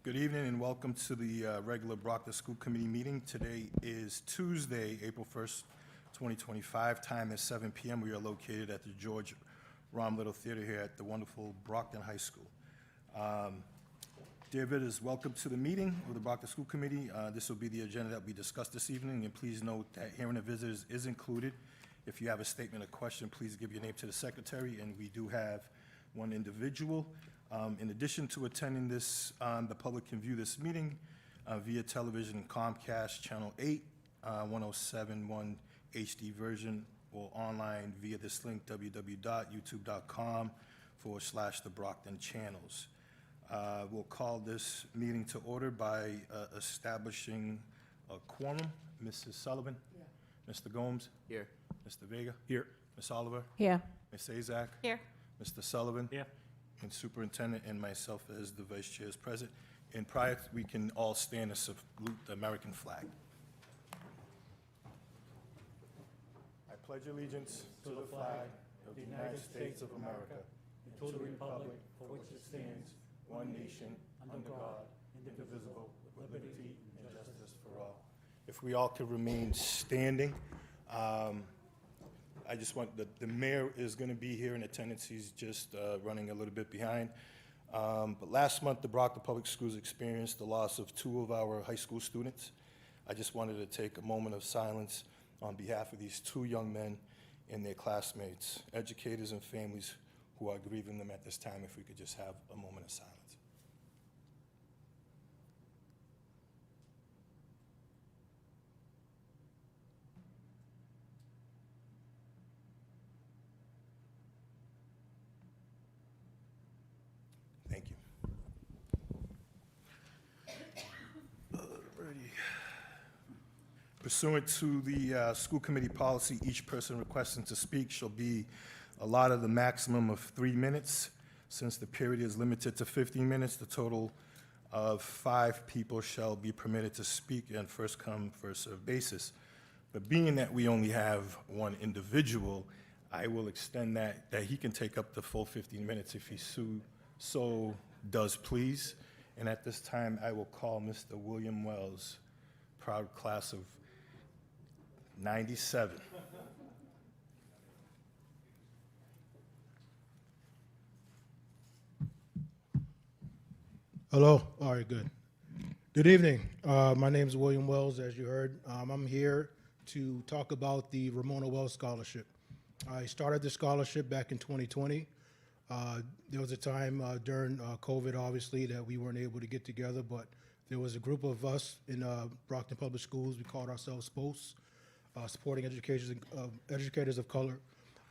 Good evening and welcome to the regular Brockton School Committee meeting. Today is Tuesday, April 1st, 2025. Time is 7 p.m. We are located at the George Romm Little Theater here at the wonderful Brockton High School. Dear visitors, welcome to the meeting of the Brockton School Committee. This will be the agenda that we discussed this evening, and please note that hearing of visitors is included. If you have a statement or question, please give your name to the secretary, and we do have one individual. In addition to attending this, the public can view this meeting via television, Comcast Channel 8, 1071 HD version, or online via this link, www.youtube.com/TheBrocktonChannels. We'll call this meeting to order by establishing a quorum. Mrs. Sullivan? Here. Mr. Gomes? Here. Mr. Vega? Here. Ms. Oliver? Here. Ms. Azak? Here. Mr. Sullivan? Here. And Superintendent and myself as the Vice Chair is present. And prior, we can all stand and salute the American flag. I pledge allegiance to the flag of the United States of America and to the republic for which it stands, one nation, under God, indivisible, with liberty and justice for all. If we all could remain standing. I just want, the mayor is going to be here in attendance. He's just running a little bit behind. But last month, the Brockton Public Schools experienced the loss of 2 of our high school students. I just wanted to take a moment of silence on behalf of these 2 young men and their classmates, educators and families who are grieving them at this time. If we could just have a moment of silence. Thank you. Alrighty. Pursuant to the school committee policy, each person requesting to speak shall be allotted the maximum of 3 minutes. Since the period is limited to 15 minutes, the total of 5 people shall be permitted to speak on first come, first served basis. But being that we only have one individual, I will extend that he can take up the full 15 minutes if he so does please. And at this time, I will call Mr. William Wells, proud class of 97. Hello. All right, good. Good evening. My name is William Wells, as you heard. I'm here to talk about the Ramona Wells Scholarship. I started the scholarship back in 2020. There was a time during COVID, obviously, that we weren't able to get together, but there was a group of us in Brockton Public Schools. We called ourselves SPOS, Supporting Educators of Color.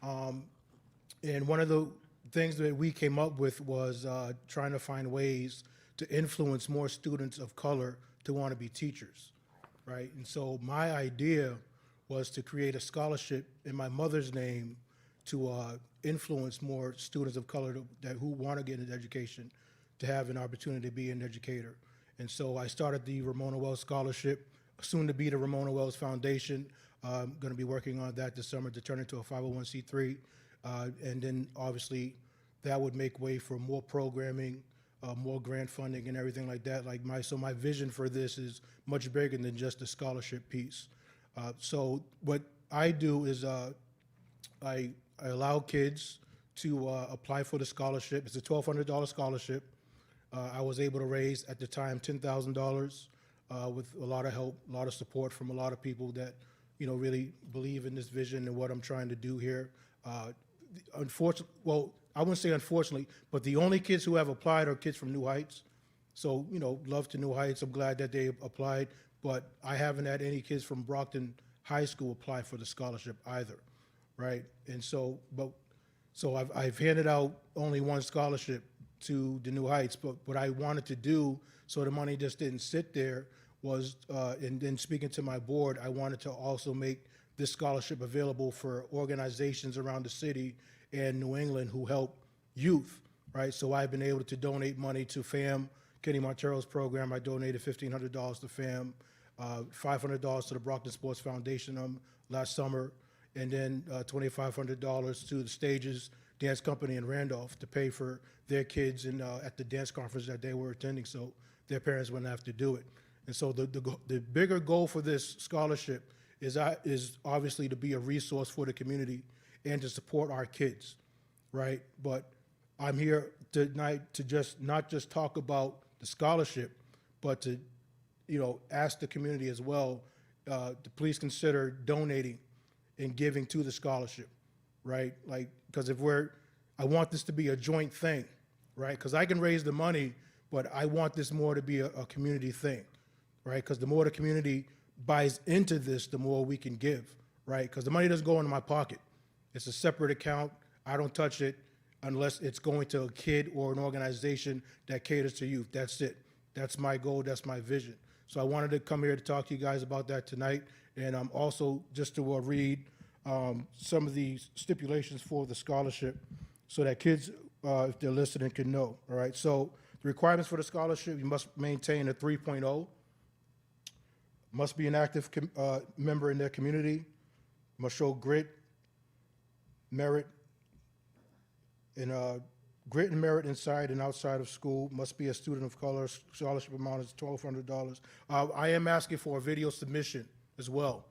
And one of the things that we came up with was trying to find ways to influence more students of color to want to be teachers, right? And so my idea was to create a scholarship in my mother's name to influence more students of color who want to get into education to have an opportunity to be an educator. And so I started the Ramona Wells Scholarship, soon to be the Ramona Wells Foundation. I'm going to be working on that this summer to turn into a 501c3. And then obviously that would make way for more programming, more grant funding and everything like that. So my vision for this is much bigger than just the scholarship piece. So what I do is I allow kids to apply for the scholarship. It's a $1,200 scholarship. I was able to raise, at the time, $10,000 with a lot of help, a lot of support from a lot of people that, really believe in this vision and what I'm trying to do here. Unfortunately, well, I wouldn't say unfortunately, but the only kids who have applied are kids from New Heights. So, love to New Heights. I'm glad that they applied, but I haven't had any kids from Brockton High School apply for the scholarship either. Right, and so I've handed out only one scholarship to the New Heights, but what I wanted to do, so the money just didn't sit there, was, and then speaking to my board, I wanted to also make this scholarship available for organizations around the city and New England who help youth, right? So I've been able to donate money to FAM, Kenny Montero's program. I donated $1,500 to FAM, $500 to the Brockton Sports Foundation last summer, and then $2,500 to the Stages Dance Company in Randolph to pay for their kids at the dance conference that they were attending. So their parents wouldn't have to do it. And so the bigger goal for this scholarship is obviously to be a resource for the community and to support our kids, right? But I'm here tonight to not just talk about the scholarship, but to, ask the community as well to please consider donating and giving to the scholarship, right? Like, because I want this to be a joint thing, right? Because I can raise the money, but I want this more to be a community thing, right? Because the more the community buys into this, the more we can give, right? Because the money doesn't go into my pocket. It's a separate account. I don't touch it unless it's going to a kid or an organization that caters to youth. That's it. That's my goal. That's my vision. So I wanted to come here to talk to you guys about that tonight. And I'm also just to read some of the stipulations for the scholarship so that kids, if they're listening, can know. All right. So the requirements for the scholarship: you must maintain a 3.0, must be an active member in their community, must show grit, merit, and grit and merit inside and outside of school, must be a student of color. Scholarship amount is $1,200. I am asking for a video submission as well.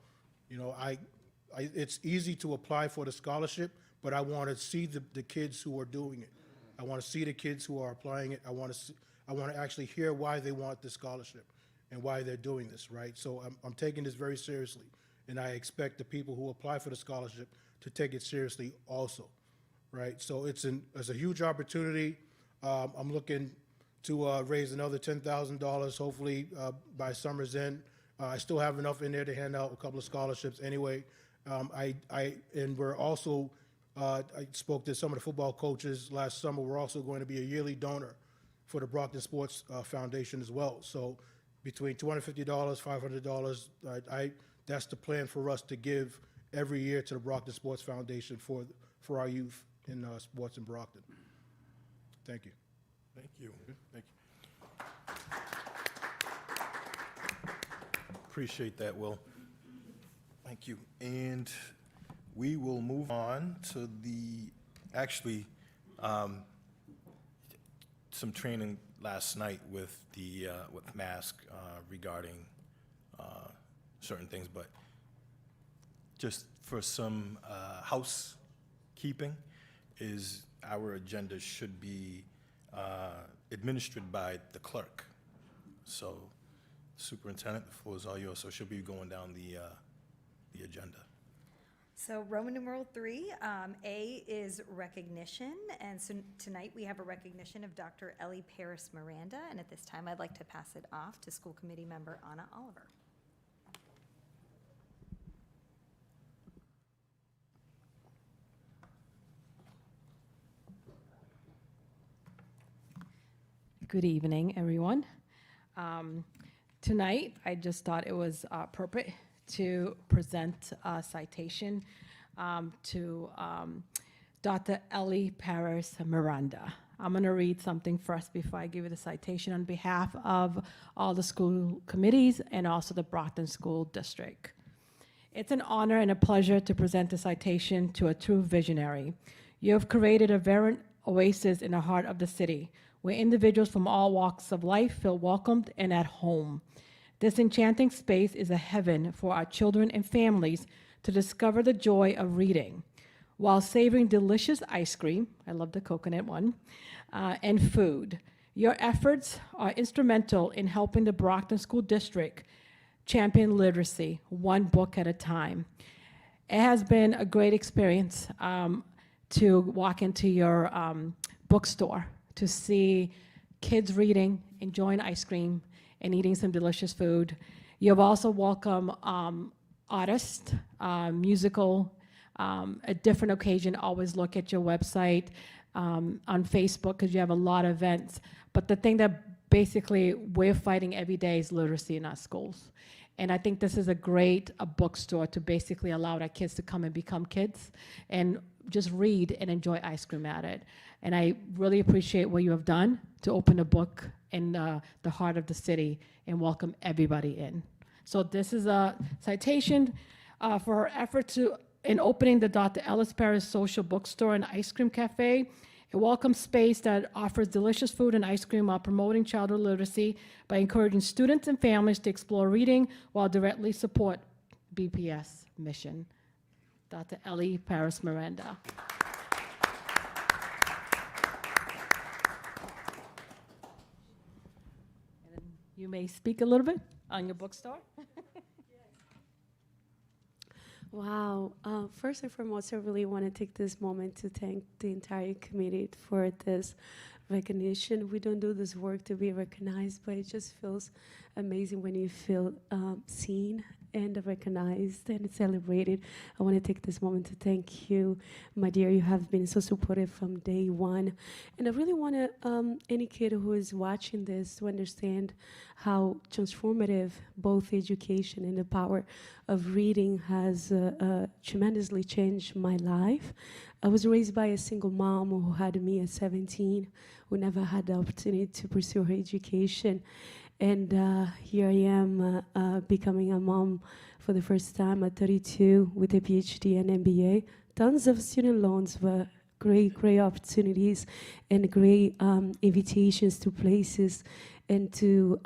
It's easy to apply for the scholarship, but I want to see the kids who are doing it. I want to see the kids who are applying it. I want to actually hear why they want the scholarship and why they're doing this, right? So I'm taking this very seriously, and I expect the people who apply for the scholarship to take it seriously also, right? So it's a huge opportunity. I'm looking to raise another $10,000, hopefully by summer's end. I still have enough in there to hand out a couple of scholarships anyway. And we're also, I spoke to some of the football coaches last summer. We're also going to be a yearly donor for the Brockton Sports Foundation as well. So between $250, $500, that's the plan for us to give every year to the Brockton Sports Foundation for our youth in sports in Brockton. Thank you. Thank you. Thank you. Appreciate that, Will. Thank you. And we will move on to some training last night with mask regarding certain things, but just for some housekeeping, is our agenda should be administered by the clerk. So, Superintendent, the floor is all yours. So she'll be going down the agenda. So Roman numeral 3, A is recognition, and so tonight we have a recognition of Dr. Ellie Paris Miranda, and at this time I'd like to pass it off to School Committee Member Anna Oliver. Good evening, everyone. Tonight, I just thought it was appropriate to present a citation to Dr. Ellie Paris Miranda. I'm going to read something first before I give you the citation on behalf of all the school committees and also the Brockton School District. It's an honor and a pleasure to present the citation to a true visionary. You have created a verdant oasis in the heart of the city, where individuals from all walks of life feel welcomed and at home. This enchanting space is a heaven for our children and families to discover the joy of reading, while savoring delicious ice cream, I love the coconut one, and food. Your efforts are instrumental in helping the Brockton School District champion literacy, one book at a time. It has been a great experience to walk into your bookstore to see kids reading, enjoying ice cream, and eating some delicious food. You have also welcomed artists, musical, at different occasion. Always look at your website on Facebook because you have a lot of events. But the thing that basically we're fighting every day is literacy in our schools. And I think this is a great bookstore to basically allow our kids to come and become kids and just read and enjoy ice cream at it. And I really appreciate what you have done to open a book in the heart of the city and welcome everybody in. So this is a citation for her effort in opening the Dr. Ellis Paris Social Bookstore and Ice Cream Cafe A welcome space that offers delicious food and ice cream while promoting childhood literacy by encouraging students and families to explore reading while directly support BPS mission. Dr. Ellie Paris Miranda. And then you may speak a little bit on your bookstore. Wow. First and foremost, I really want to take this moment to thank the entire committee for this recognition. We don't do this work to be recognized, but it just feels amazing when you feel seen and recognized and celebrated. I want to take this moment to thank you, my dear. You have been so supportive from day one. And I really want to, any kid who is watching this to understand how transformative both education and the power of reading has tremendously changed my life. I was raised by a single mom who had me at 17, who never had the opportunity to pursue her education. And here I am becoming a mom for the first time at 32 with a PhD and MBA. Tons of student loans, but great opportunities and great invitations to places and to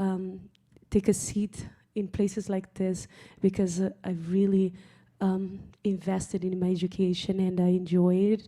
take a seat in places like this because I really invested in my education and I enjoyed it.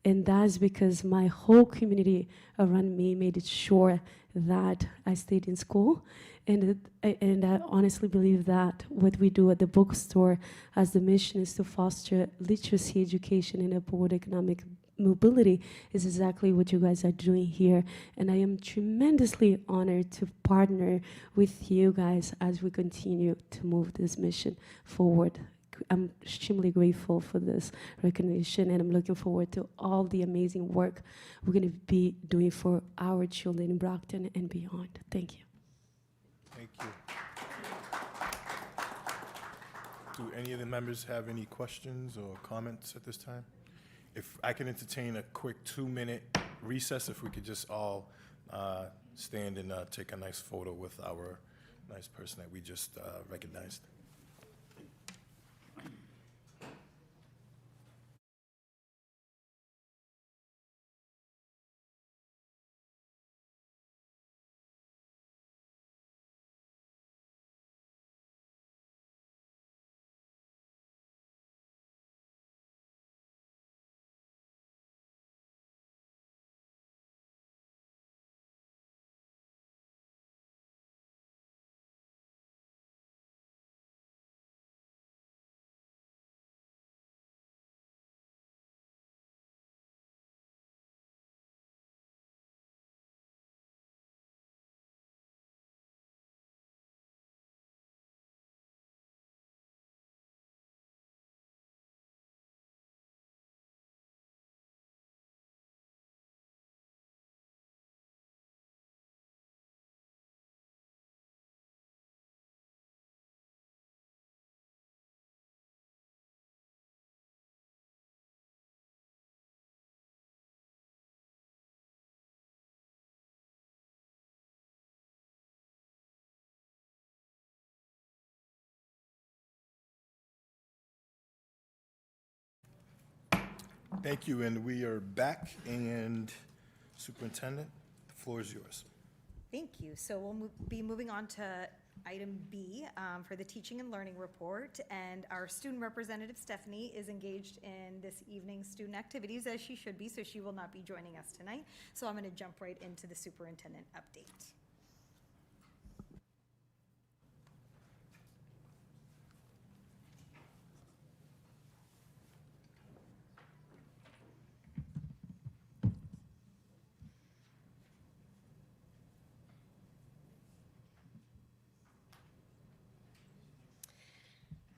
And that's because my whole community around me made it sure that I stayed in school. And I honestly believe that what we do at the bookstore as the mission is to foster literacy education and upward economic mobility is exactly what you guys are doing here. And I am tremendously honored to partner with you guys as we continue to move this mission forward. I'm extremely grateful for this recognition, and I'm looking forward to all the amazing work we're going to be doing for our children in Brockton and beyond. Thank you. Thank you. Do any of the members have any questions or comments at this time? If I can entertain a quick 2-minute recess, if we could just all stand and take a nice photo with our nice person that we just recognized. Thank you, and we are back, and Superintendent, the floor is yours. Thank you. So we'll be moving on to item B for the teaching and learning report. And our student representative, Stephanie, is engaged in this evening's student activities, as she should be, so she will not be joining us tonight. So I'm going to jump right into the superintendent update.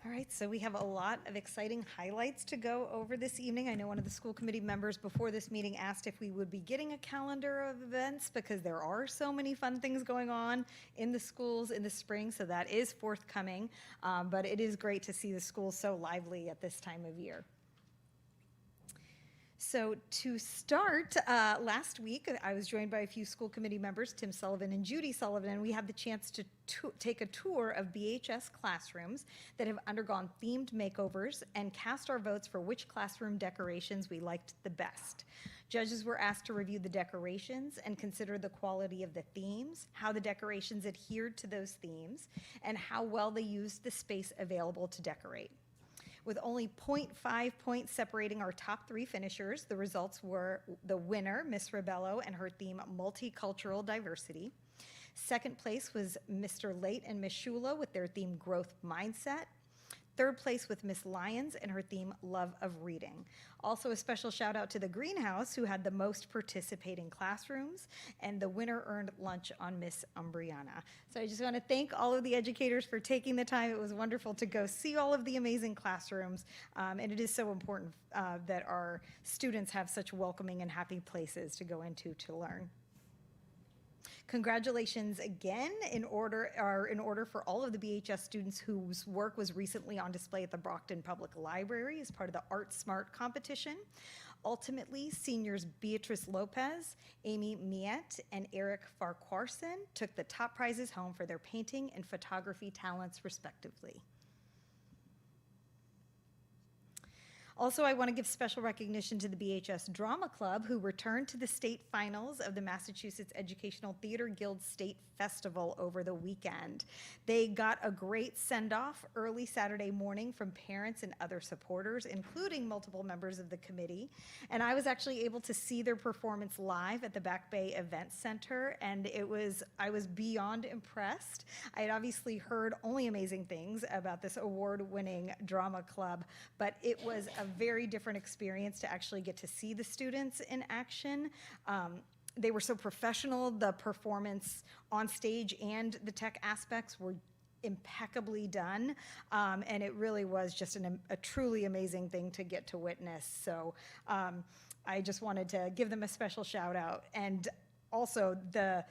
All right, so we have a lot of exciting highlights to go over this evening. I know one of the school committee members before this meeting asked if we would be getting a calendar of events because there are so many fun things going on in the schools in the spring, so that is forthcoming. But it is great to see the schools so lively at this time of year. So to start, last week, I was joined by a few school committee members, Tim Sullivan and Judy Sullivan, and we had the chance to take a tour of BHS classrooms that have undergone themed makeovers and cast our votes for which classroom decorations we liked the best. Judges were asked to review the decorations and consider the quality of the themes, how the decorations adhered to those themes, and how well they used the space available to decorate. With only 0.5 points separating our top 3 finishers, the results were the winner, Miss Rebello, and her theme Multicultural Diversity. Second place was Mr. Late and Miss Shula with their theme Growth Mindset. Third place with Miss Lyons and her theme Love of Reading. Also a special shout out to the Greenhouse, who had the most participating classrooms, and the winner earned lunch on Miss Umbriana. So I just want to thank all of the educators for taking the time. It was wonderful to go see all of the amazing classrooms, and it is so important that our students have such welcoming and happy places to go into to learn. Congratulations again in order for all of the BHS students whose work was recently on display at the Brockton Public Library as part of the Art Smart competition. Ultimately, seniors Beatrice Lopez, Amy Miette, and Eric Farquharson took the top prizes home for their painting and photography talents, respectively. Also, I want to give special recognition to the BHS Drama Club, who returned to the state finals of the Massachusetts Educational Theater Guild State Festival over the weekend. They got a great send-off early Saturday morning from parents and other supporters, including multiple members of the committee. And I was actually able to see their performance live at the Back Bay Event Center, and I was beyond impressed. I had obviously heard only amazing things about this award-winning drama club, but it was a very different experience to actually get to see the students in action. They were so professional. The performance on stage and the tech aspects were impeccably done, and it really was just a truly amazing thing to get to witness. So I just wanted to give them a special shout out. And also the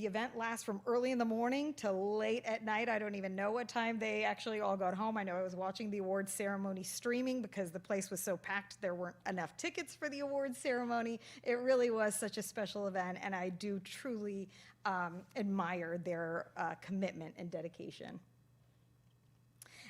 event lasts from early in the morning to late at night. I don't even know what time they actually all got home. I know I was watching the awards ceremony streaming because the place was so packed there weren't enough tickets for the awards ceremony. It really was such a special event, and I do truly admire their commitment and dedication.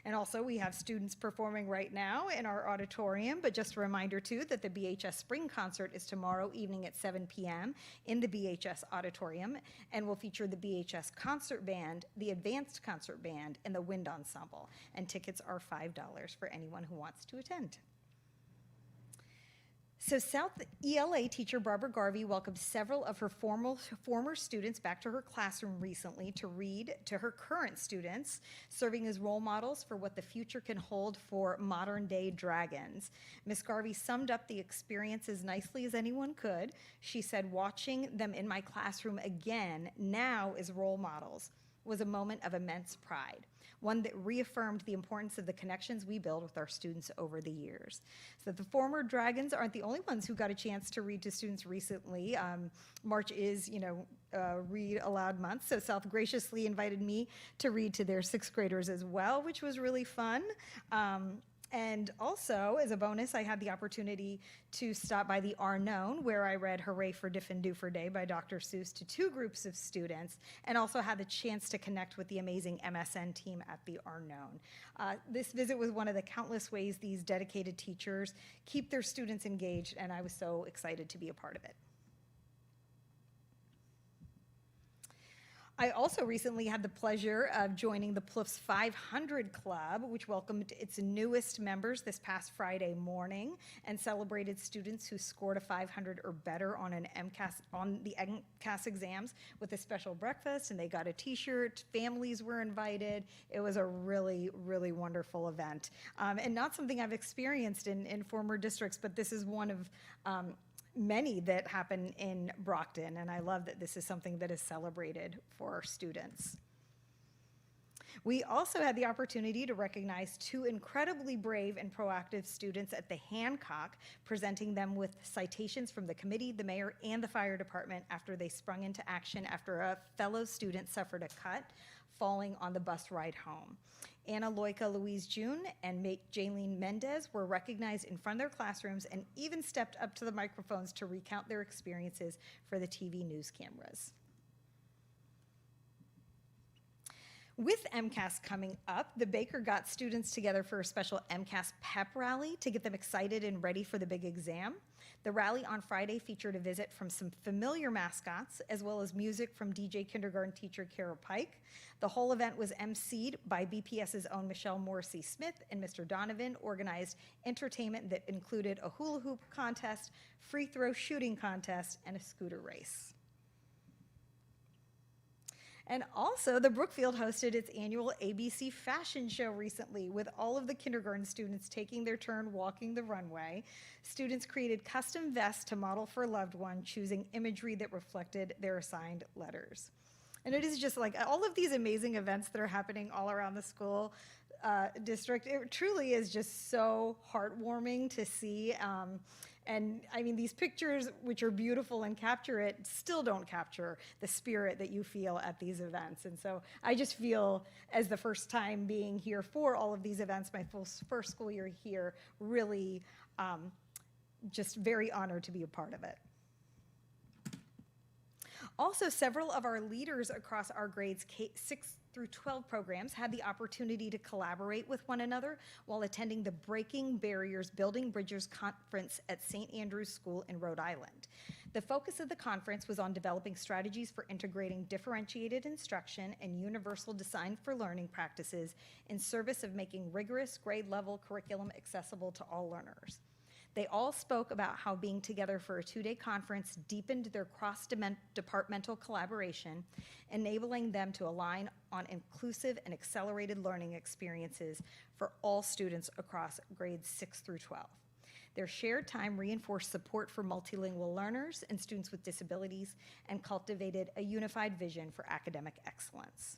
And also, we have students performing right now in our auditorium, but just a reminder, too, that the BHS Spring Concert is tomorrow evening at 7 p.m. in the BHS Auditorium, and will feature the BHS Concert Band, the Advanced Concert Band, and the Wind Ensemble. And tickets are $5 for anyone who wants to attend. So South ELA teacher Barbara Garvey welcomed several of her former students back to her classroom recently to read to her current students, serving as role models for what the future can hold for modern-day dragons. Miss Garvey summed up the experience as nicely as anyone could. She said, "Watching them in my classroom again, now as role models, was a moment of immense pride, one that reaffirmed the importance of the connections we build with our students over the years." So the former Dragons aren't the only ones who got a chance to read to students recently. March is, Read Aloud Month, so South graciously invited me to read to their 6th graders as well, which was really fun. And also, as a bonus, I had the opportunity to stop by the Arnone, where I read Hooray for Diffin' Doofer Day by Dr. Seuss to 2 groups of students, and also had the chance to connect with the amazing MSN team at the Arnone. This visit was one of the countless ways these dedicated teachers keep their students engaged, and I was so excited to be a part of it. I also recently had the pleasure of joining the PLUF's 500 Club, which welcomed its newest members this past Friday morning and celebrated students who scored a 500 or better on the MCAS exams with a special breakfast, and they got a t-shirt. Families were invited. It was a really, really wonderful event. And not something I've experienced in former districts, but this is one of many that happen in Brockton, and I love that this is something that is celebrated for our students. We also had the opportunity to recognize 2 incredibly brave and proactive students at the Hancock, presenting them with citations from the committee, the mayor, and the fire department after they sprung into action after a fellow student suffered a cut falling on the bus ride home. Anna Loika Louise June and Jaylene Mendez were recognized in front of their classrooms and even stepped up to the microphones to recount their experiences for the TV news cameras. With MCAS coming up, the Baker got students together for a special MCAS pep rally to get them excited and ready for the big exam. The rally on Friday featured a visit from some familiar mascots, as well as music from DJ kindergarten teacher Kara Pike. The whole event was emceed by BPS's own Michelle Morrissey Smith, and Mr. Donovan organized entertainment that included a hula hoop contest, free throw shooting contest, and a scooter race. And also, the Brookfield hosted its annual ABC fashion show recently, with all of the kindergarten students taking their turn walking the runway. Students created custom vests to model for a loved one, choosing imagery that reflected their assigned letters. And it is just like all of these amazing events that are happening all around the school district. It truly is just so heartwarming to see. And I mean, these pictures, which are beautiful and capture it, still don't capture the spirit that you feel at these events. And so I just feel, as the first time being here for all of these events, my first school year here, really just very honored to be a part of it. Also, several of our leaders across our grades 6 through 12 programs had the opportunity to collaborate with one another while attending the Breaking Barriers Building Bridges Conference at St. Andrew's School in Rhode Island. The focus of the conference was on developing strategies for integrating differentiated instruction and universal design for learning practices in service of making rigorous grade-level curriculum accessible to all learners. They all spoke about how being together for a 2-day conference deepened their cross-departmental collaboration, enabling them to align on inclusive and accelerated learning experiences for all students across grades 6 through 12. Their shared time reinforced support for multilingual learners and students with disabilities and cultivated a unified vision for academic excellence.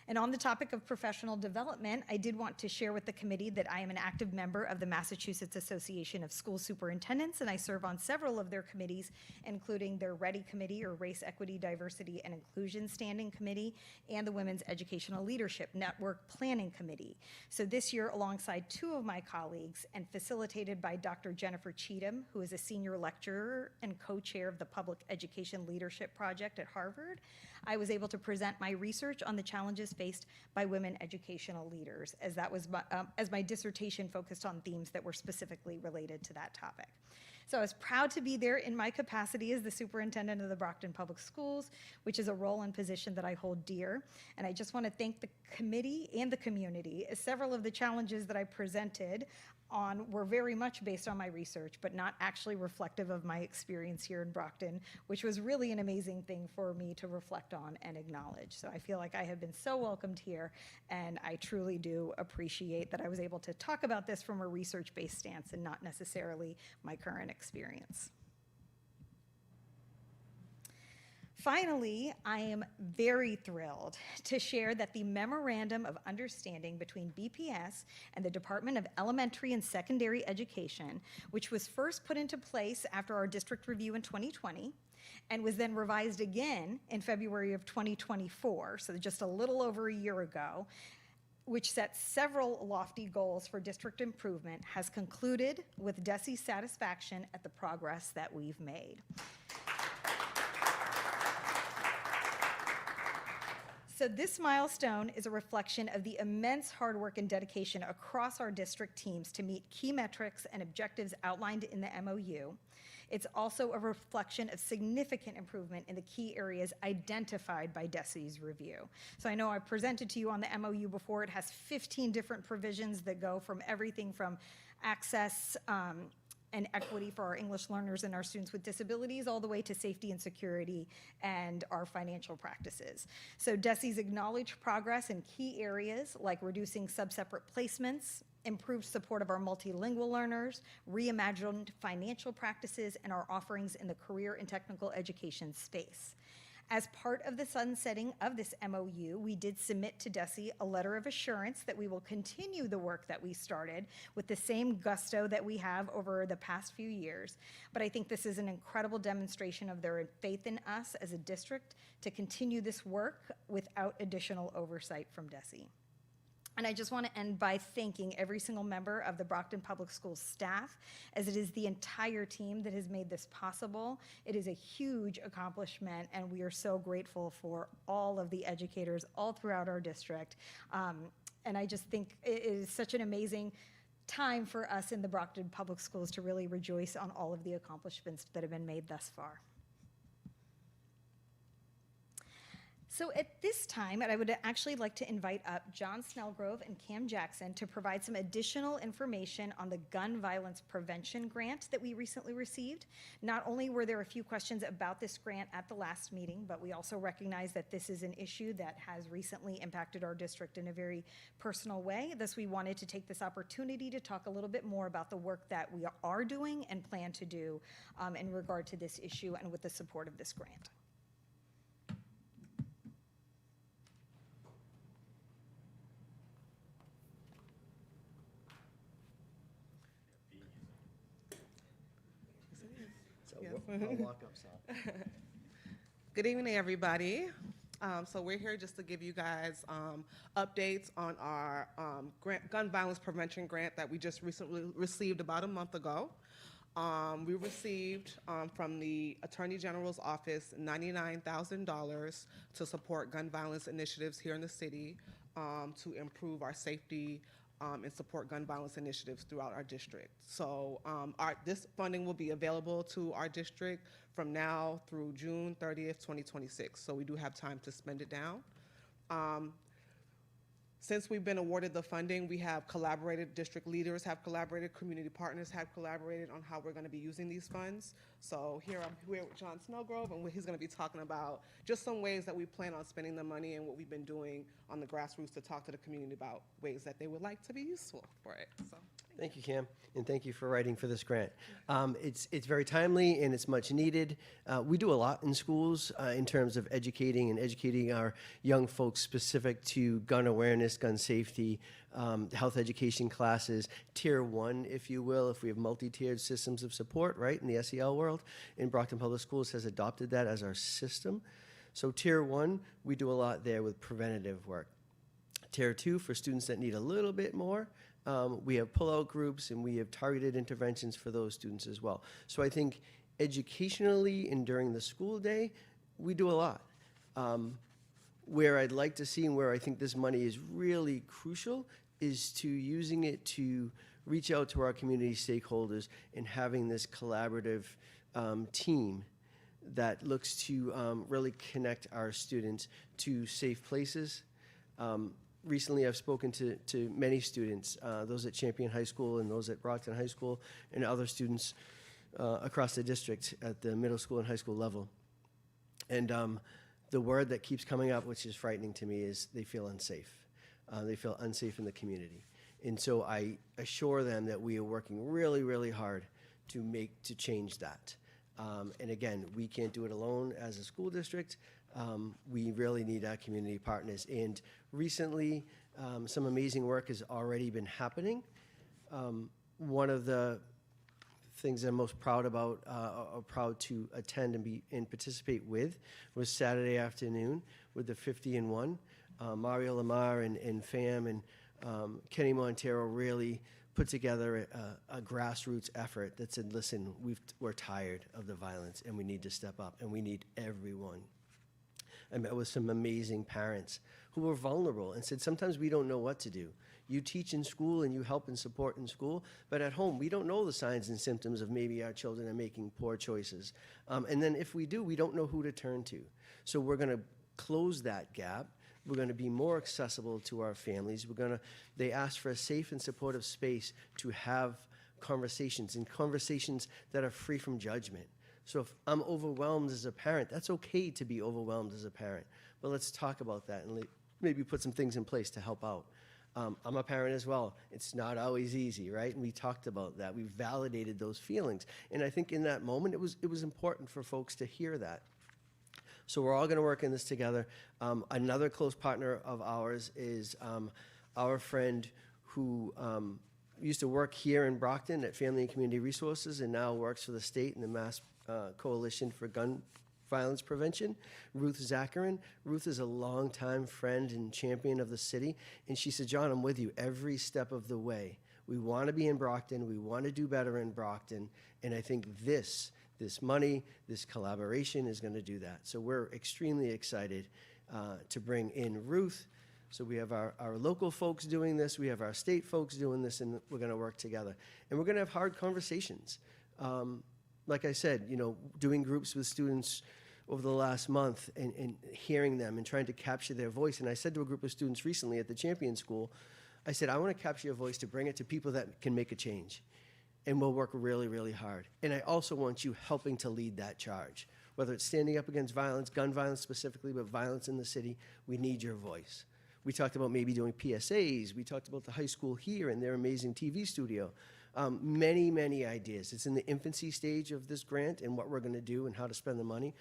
And on the topic of professional development, I did want to share with the committee that I am an active member of the Massachusetts Association of School Superintendents, and I serve on several of their committees, including their READY Committee, or Race, Equity, Diversity, and Inclusion Standing Committee, and the Women's Educational Leadership Network Planning Committee. So this year, alongside 2 of my colleagues, and facilitated by Dr. Jennifer Cheatham, who is a senior lecturer and co-chair of the Public Education Leadership Project at Harvard, I was able to present my research on the challenges faced by women educational leaders, as that was as my dissertation focused on themes that were specifically related to that topic. So I was proud to be there in my capacity as the superintendent of the Brockton Public Schools, which is a role and position that I hold dear. And I just want to thank the committee and the community, as several of the challenges that I presented on were very much based on my research, but not actually reflective of my experience here in Brockton, which was really an amazing thing for me to reflect on and acknowledge. So I feel like I have been so welcomed here, and I truly do appreciate that I was able to talk about this from a research-based stance and not necessarily my current experience. Finally, I am very thrilled to share that the Memorandum of Understanding between BPS and the Department of Elementary and Secondary Education, which was first put into place after our district review in 2020, and was then revised again in February of 2024, so just a little over a year ago, which sets several lofty goals for district improvement, has concluded with DESE's satisfaction at the progress that we've made. So this milestone is a reflection of the immense hard work and dedication across our district teams to meet key metrics and objectives outlined in the MOU. It's also a reflection of significant improvement in the key areas identified by DESE's review. So I know I presented to you on the MOU before. It has 15 different provisions that go from everything from access and equity for our English learners and our students with disabilities, all the way to safety and security and our financial practices. So DESE's acknowledged progress in key areas like reducing sub-separate placements, improved support of our multilingual learners, reimagined financial practices, and our offerings in the career and technical education space. As part of the sunsetting of this MOU, we did submit to DESE a letter of assurance that we will continue the work that we started with the same gusto that we have over the past few years. But I think this is an incredible demonstration of their faith in us as a district to continue this work without additional oversight from DESE. And I just want to end by thanking every single member of the Brockton Public Schools staff, as it is the entire team that has made this possible. It is a huge accomplishment, and we are so grateful for all of the educators all throughout our district. And I just think it is such an amazing time for us in the Brockton Public Schools to really rejoice on all of the accomplishments that have been made thus far. So at this time, I would actually like to invite up John Snellgrove and Cam Jackson to provide some additional information on the gun violence prevention grant that we recently received. Not only were there a few questions about this grant at the last meeting, but we also recognize that this is an issue that has recently impacted our district in a very personal way. Thus, we wanted to take this opportunity to talk a little bit more about the work that we are doing and plan to do in regard to this issue and with the support of this grant. I'll walk up, so. Good evening, everybody. So we're here just to give you guys updates on our gun violence prevention grant that we just recently received about a month ago. We received from the Attorney General's office $99,000 to support gun violence initiatives here in the city, to improve our safety and support gun violence initiatives throughout our district. So this funding will be available to our district from now through June 30th, 2026. So we do have time to spend it down. Since we've been awarded the funding, we have collaborated, district leaders have collaborated, community partners have collaborated on how we're going to be using these funds. So here I'm here with John Snellgrove, and he's going to be talking about just some ways that we plan on spending the money and what we've been doing on the grassroots to talk to the community about ways that they would like to be useful for it. So. Thank you, Cam, and thank you for writing for this grant. It's very timely and it's much needed. We do a lot in schools in terms of educating our young folks specific to gun awareness, gun safety, health education classes, tier 1, if you will, if we have multi-tiered systems of support, right, in the SEL world. And Brockton Public Schools has adopted that as our system. So tier 1, we do a lot there with preventative work. Tier 2, for students that need a little bit more, we have pull-out groups and we have targeted interventions for those students as well. So I think educationally and during the school day, we do a lot. Where I'd like to see and where I think this money is really crucial is to using it to reach out to our community stakeholders and having this collaborative team that looks to really connect our students to safe places. Recently, I've spoken to many students, those at Champion High School and those at Brockton High School, and other students across the district at the middle school and high school level. And the word that keeps coming up, which is frightening to me, is they feel unsafe. They feel unsafe in the community. And so I assure them that we are working really, really hard to change that. And again, we can't do it alone as a school district. We really need our community partners. And recently, some amazing work has already been happening. One of the things I'm most proud about, or proud to attend and participate with, was Saturday afternoon with the 50 and 1. Mario Lamar and FAM and Kenny Montero really put together a grassroots effort that said, listen, we're tired of the violence and we need to step up and we need everyone. I met with some amazing parents who were vulnerable and said, sometimes we don't know what to do. You teach in school and you help and support in school, but at home, we don't know the signs and symptoms of maybe our children are making poor choices. And then if we do, we don't know who to turn to. So we're going to close that gap. We're going to be more accessible to our families. They ask for a safe and supportive space to have conversations, and conversations that are free from judgment. So if I'm overwhelmed as a parent, that's okay to be overwhelmed as a parent. But let's talk about that and maybe put some things in place to help out. I'm a parent as well. It's not always easy, right? And we talked about that. We validated those feelings. And I think in that moment, it was important for folks to hear that. So we're all going to work in this together. Another close partner of ours is our friend who used to work here in Brockton at Family and Community Resources and now works for the state and the Mass Coalition for Gun Violence Prevention, Ruth Zacharin. Ruth is a longtime friend and champion of the city, and she said, John, I'm with you every step of the way. We want to be in Brockton. We want to do better in Brockton, and I think this money, this collaboration is going to do that. So we're extremely excited to bring in Ruth. So we have our local folks doing this, we have our state folks doing this, and we're going to work together. And we're going to have hard conversations. Like I said, you know, doing groups with students over the last month and hearing them and trying to capture their voice. And I said to a group of students recently at the Champion School, I said, I want to capture your voice to bring it to people that can make a change. And we'll work really, really hard. And I also want you helping to lead that charge. Whether it's standing up against violence, gun violence specifically, but violence in the city, we need your voice. We talked about maybe doing PSAs. We talked about the high school here and their amazing TV studio. Many, many ideas. It's in the infancy stage of this grant and what we're going to do and how to spend the money.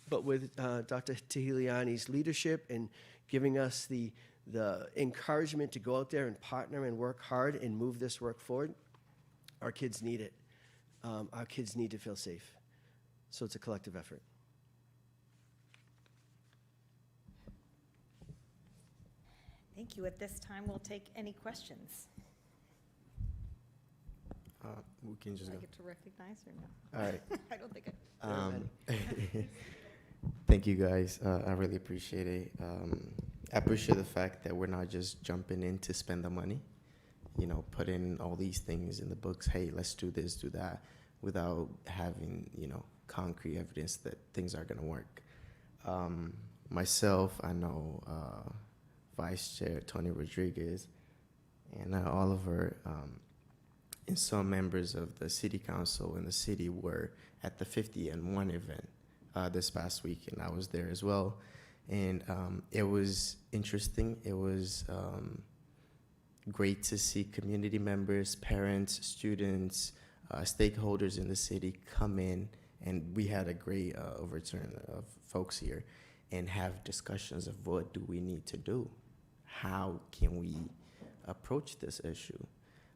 But with Dr. Tahiliani's leadership and giving us the encouragement to go out there and partner and work hard and move this work forward, our kids need it. Our kids need to feel safe. So it's a collective effort. Thank you. At this time, we'll take any questions. We can just Do I go. get to recognize or no? All right. I don't think I. Thank you, guys. I really appreciate it. I appreciate the fact that we're not just jumping in to spend the money, you know, putting all these things in the books. Hey, let's do this, do that, without having, you know, concrete evidence that things are going to work. Myself, I know Vice Chair Tony Rodriguez and Oliver, and some members of the city council and the city were at the 50&1 event this past week, and I was there as well. And it was interesting. It was great to see community members, parents, students, stakeholders in the city come in, and we had a great overturn of folks here and have discussions of what do we need to do? How can we approach this issue?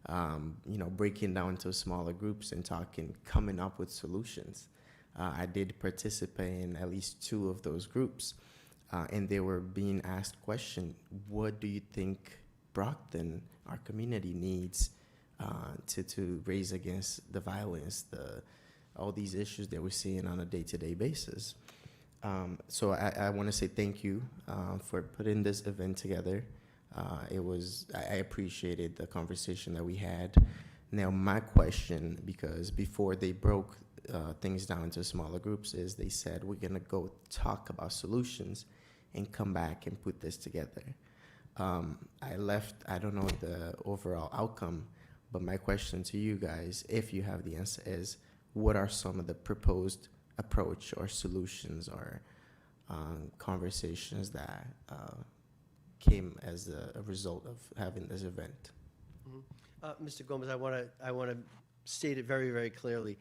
You know, breaking down into smaller groups and talking, coming up with solutions. I did participate in at least 2 of those groups, and they were being asked question, what do you think Brockton, our community, needs to raise against the violence, all these issues that we're seeing on a day-to-day basis? So I want to say thank you for putting this event together. I appreciated the conversation that we had. Now, my question, because before they broke things down into smaller groups, is they said, we're going to go talk about solutions and come back and put this together. I don't know the overall outcome, but my question to you guys, if you have the answer, is what are some of the proposed approach or solutions or conversations that came as a result of having this event? Mr. Gomez, I want to state it very, very clearly.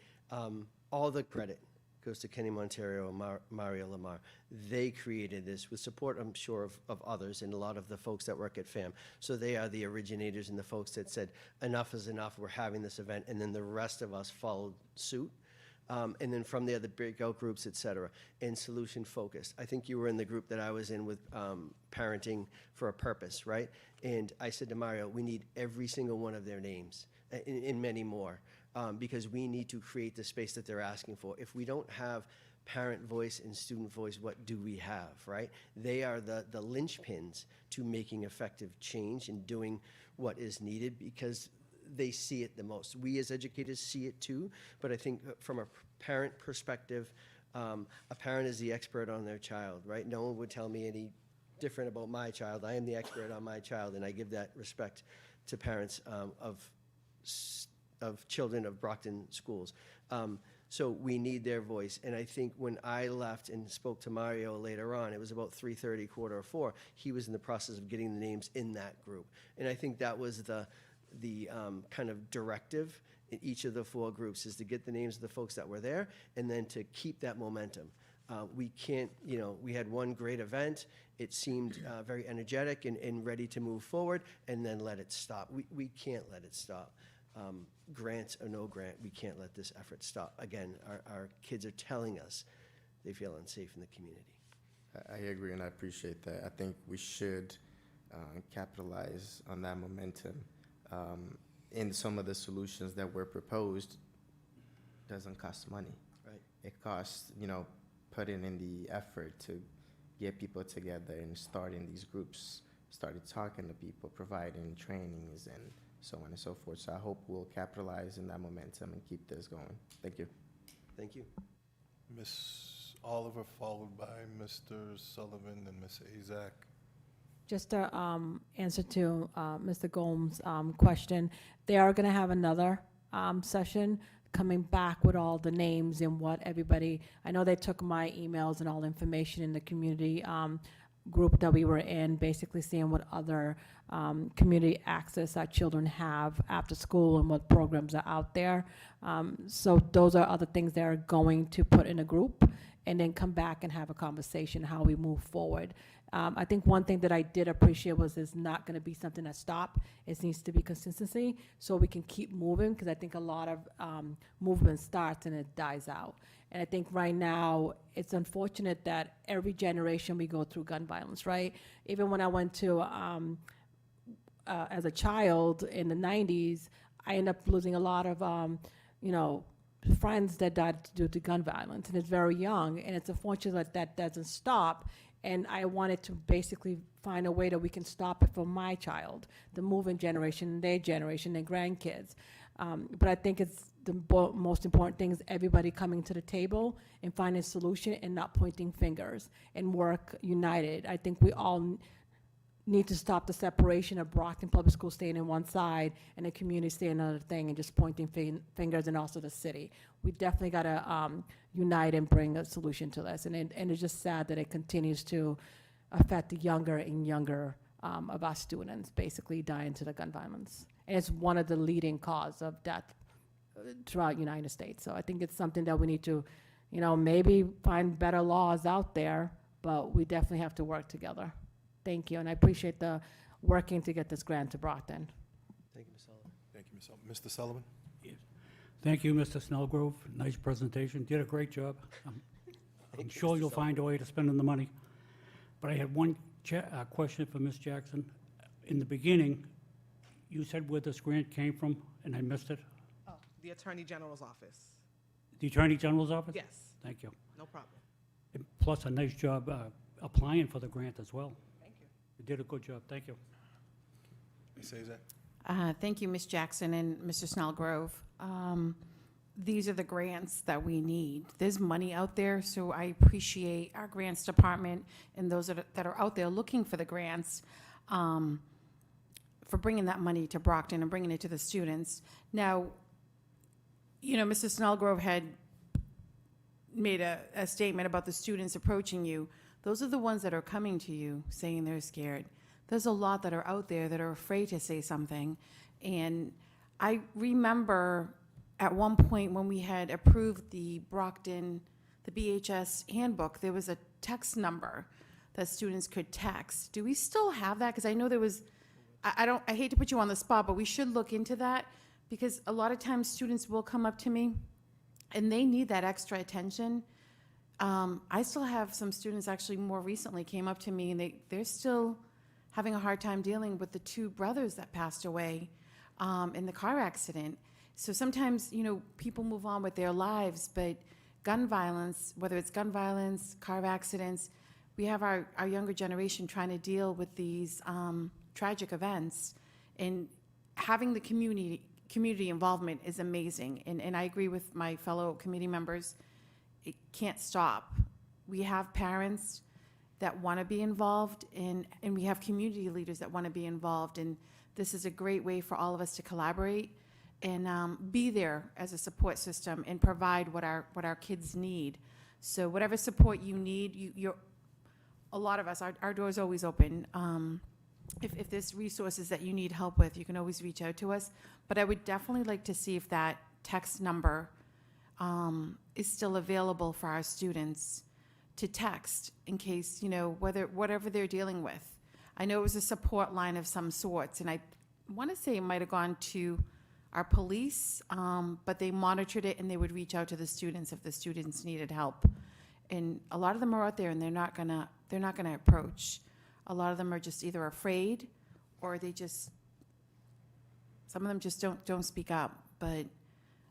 All the credit goes to Kenny Monteiro and Mario Lamar. They created this with support, I'm sure, of others and a lot of the folks that work at FAM. So they are the originators and the folks that said, enough is enough, we're having this event, and then the rest of us followed suit. And then from there, the breakout groups, et cetera, and solution focused. I think you were in the group that I was in with Parenting for a Purpose, right? And I said to Mario, we need every single one of their names and many more because we need to create the space that they're asking for. If we don't have parent voice and student voice, what do we have, right? They are the linchpins to making effective change and doing what is needed because they see it the most. We as educators see it too, but I think from a parent perspective, a parent is the expert on their child, right? No one would tell me any different about my child. I am the expert on my child, and I give that respect to parents of children of Brockton schools. So we need their voice. And I think when I left and spoke to Mario later on, it was about 3:30, 3:45. He was in the process of getting the names in that group. And I think that was the kind of directive in each of the 4 groups, is to get the names of the folks that were there and then to keep that momentum. We can't, we had one great event. It seemed very energetic and ready to move forward, and then let it stop. We can't let it stop. Grant or no grant, we can't let this effort stop. Again, our kids are telling us they feel unsafe in the community. I agree, and I appreciate that. I think we should capitalize on that momentum. In some of the solutions that were proposed, doesn't cost money. Right. It costs, putting in the effort to get people together and starting these groups, started talking to people, providing trainings and so on and so forth. So I hope we'll capitalize in that momentum and keep this going. Thank you. Thank you. Ms. Oliver, followed by Mr. Sullivan and Ms. Azak. Just to answer to Mr. Gomes' question, they are going to have another session coming back with all the names and what everybody, I know they took my emails and all the information in the community group that we were in, basically seeing what other community access our children have after school and what programs are out there. So those are other things they're going to put in a group and then come back and have a conversation how we move forward. I think one thing that I did appreciate was it's not going to be something that stop. It needs to be consistency so we can keep moving, because I think a lot of movement starts and it dies out. And I think right now it's unfortunate that every generation we go through gun violence, right? Even when I went to, as a child in the 90s, I ended up losing a lot of, friends that died due to gun violence, and it's very young, and it's unfortunate that doesn't stop. And I wanted to basically find a way that we can stop it for my child, the moving generation, their generation, their grandkids. But I think it's the most important thing is everybody coming to the table and finding a solution and not pointing fingers and work united. I think we all need to stop the separation of Brockton Public School staying in one side and the community staying another thing and just pointing fingers, and also the city. We definitely got to unite and bring a solution to this. And it's just sad that it continues to affect the younger and younger of our students basically dying to the gun violence. And it's one of the leading cause of death throughout the United States. So I think it's something that we need to, maybe find better laws out there, but we definitely have to work together. Thank you, and I appreciate the working to get this grant to Brockton. Thank you, Ms. Sullivan. Thank you, Ms. Sullivan. Mr. Sullivan? Thank you, Mr. Snellgrove. Nice presentation. Did a great job. I'm sure you'll find a way to spend the money. But I had one question for Ms. Jackson. In the beginning, you said where this grant came from, and I missed it. Oh, the Attorney General's office. The Attorney General's office? Yes, Thank you. no problem. And plus, a nice job applying for the grant as well. Thank you. You did a good job. Thank you. Ms. Azak? Thank you, Ms. Jackson and Mr. Snellgrove. These are the grants that we need. There's money out there, so I appreciate our grants department and those that are out there looking for the grants for bringing that money to Brockton and bringing it to the students. Now, Mr. Snellgrove had made a statement about the students approaching you. Those are the ones that are coming to you saying they're scared. There's a lot that are out there that are afraid to say something. And I remember at one point when we had approved the Brockton, the BHS handbook, there was a text number that students could text. Do we still have that? Because I know there was, I hate to put you on the spot, but we should look into that, because a lot of times students will come up to me and they need that extra attention. I still have some students actually more recently came up to me and they're still having a hard time dealing with the two brothers that passed away in the car accident. So sometimes, people move on with their lives, but gun violence, whether it's gun violence, car accidents, we have our younger generation trying to deal with these tragic events. And having the community involvement is amazing. And I agree with my fellow committee members. It can't stop. We have parents that want to be involved, and we have community leaders that want to be involved. And this is a great way for all of us to collaborate and be there as a support system and provide what our kids need. So whatever support you need, a lot of us, our door's always open. If there's resources that you need help with, you can always reach out to us. But I would definitely like to see if that text number is still available for our students. to text in case, whatever they're dealing with. I know it was a support line of some sorts, and I want to say it might have gone to our police, but they monitored it and they would reach out to the students if the students needed help. And a lot of them are out there and they're not gonna approach. A lot of them are just either afraid or some of them just don't speak up. But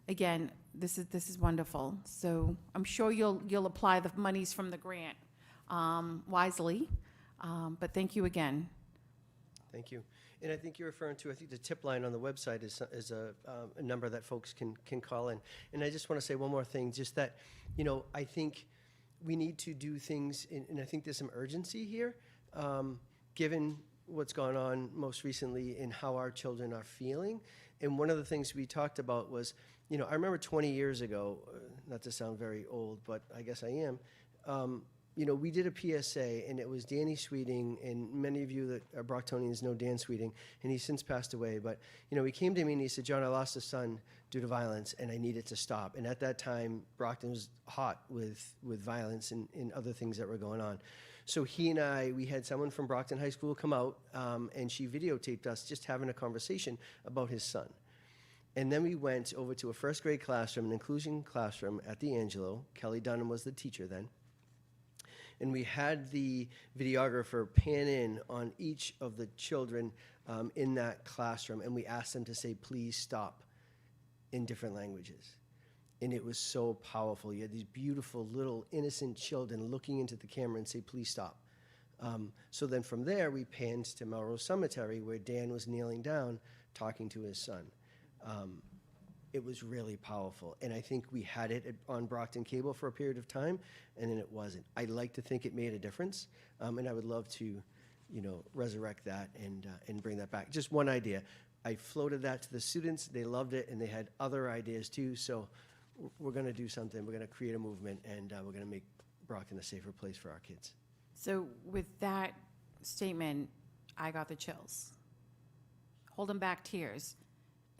again, this is wonderful. So I'm sure you'll apply the monies from the grant wisely. But thank you again. Thank you. And I think you're referring to, I think the tip line on the website is a number that folks can call in. And I just want to say one more thing, just that, I think we need to do things, and I think there's some urgency here, given what's gone on most recently and how our children are feeling. And one of the things we talked about was, I remember 20 years ago, not to sound very old, but I guess I am, we did a PSA, and it was Danny Sweeting, and many of you that are Brocktonians know Dan Sweeting, and he's since passed away. But, he came to me and he said, John, I lost a son due to violence, and I need it to stop. And at that time, Brockton was hot with violence and other things that were going on. So he and we had someone from Brockton High School come out, and she videotaped us just having a conversation about his son. And then we went over to a first grade classroom, an inclusion classroom at the Angelo. Kelly Dunham was the teacher then. And we had the videographer pan in on each of the children in that classroom, and we asked them to say, please stop, in different languages. And it was so powerful. You had these beautiful little innocent children looking into the camera and say, please stop. So then from there, we panned to Melrose Cemetery, where Dan was kneeling down talking to his son. It was really powerful. And I think we had it on Brockton Cable for a period of time, and then it wasn't. I'd like to think it made a difference, and I would love to, resurrect that and bring that back. Just one idea. I floated that to the students. They loved it, and they had other ideas too. So we're going to do something. We're going to create a movement, and we're going to make Brockton a safer place for our kids. So with that statement, I got the chills. Holding back tears.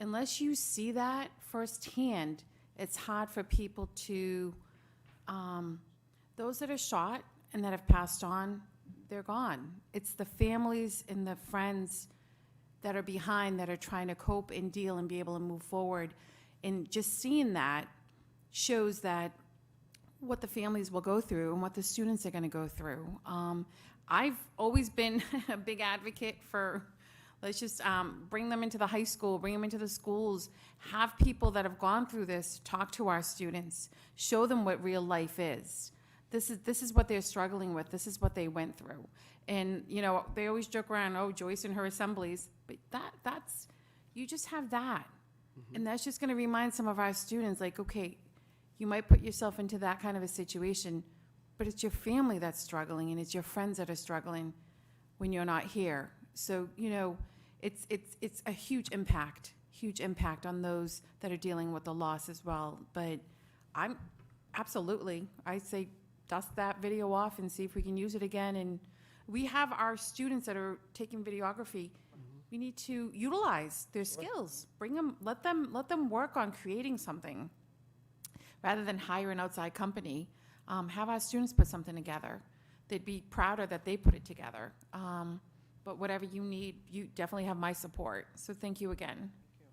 Unless you see that firsthand, it's hard for people to, those that are shot and that have passed on, they're gone. It's the families and the friends that are behind that are trying to cope and deal and be able to move forward. And just seeing that shows that what the families will go through and what the students are going to go through. I've always been a big advocate for, let's just bring them into the high school, bring them into the schools, have people that have gone through this talk to our students, show them what real life is. This is what they're struggling with. This is what they went through. And, they always joke around, oh, Joyce and her assemblies, but that's, you just have that. Mm-hmm. And that's just going to remind some of our students, like, okay, you might put yourself into that kind of a situation, but it's your family that's struggling and it's your friends that are struggling when you're not here. So, it's a huge impact on those that are dealing with the loss as well. But I say dust that video off and see if we can use it again. And we have our students that are taking videography. Mm-hmm. We need to utilize their skills. Bring them, let them work on creating something rather than hire an outside company. Have our students put something together. They'd be prouder that they put it together. But whatever you need, you definitely have my support. So thank you again.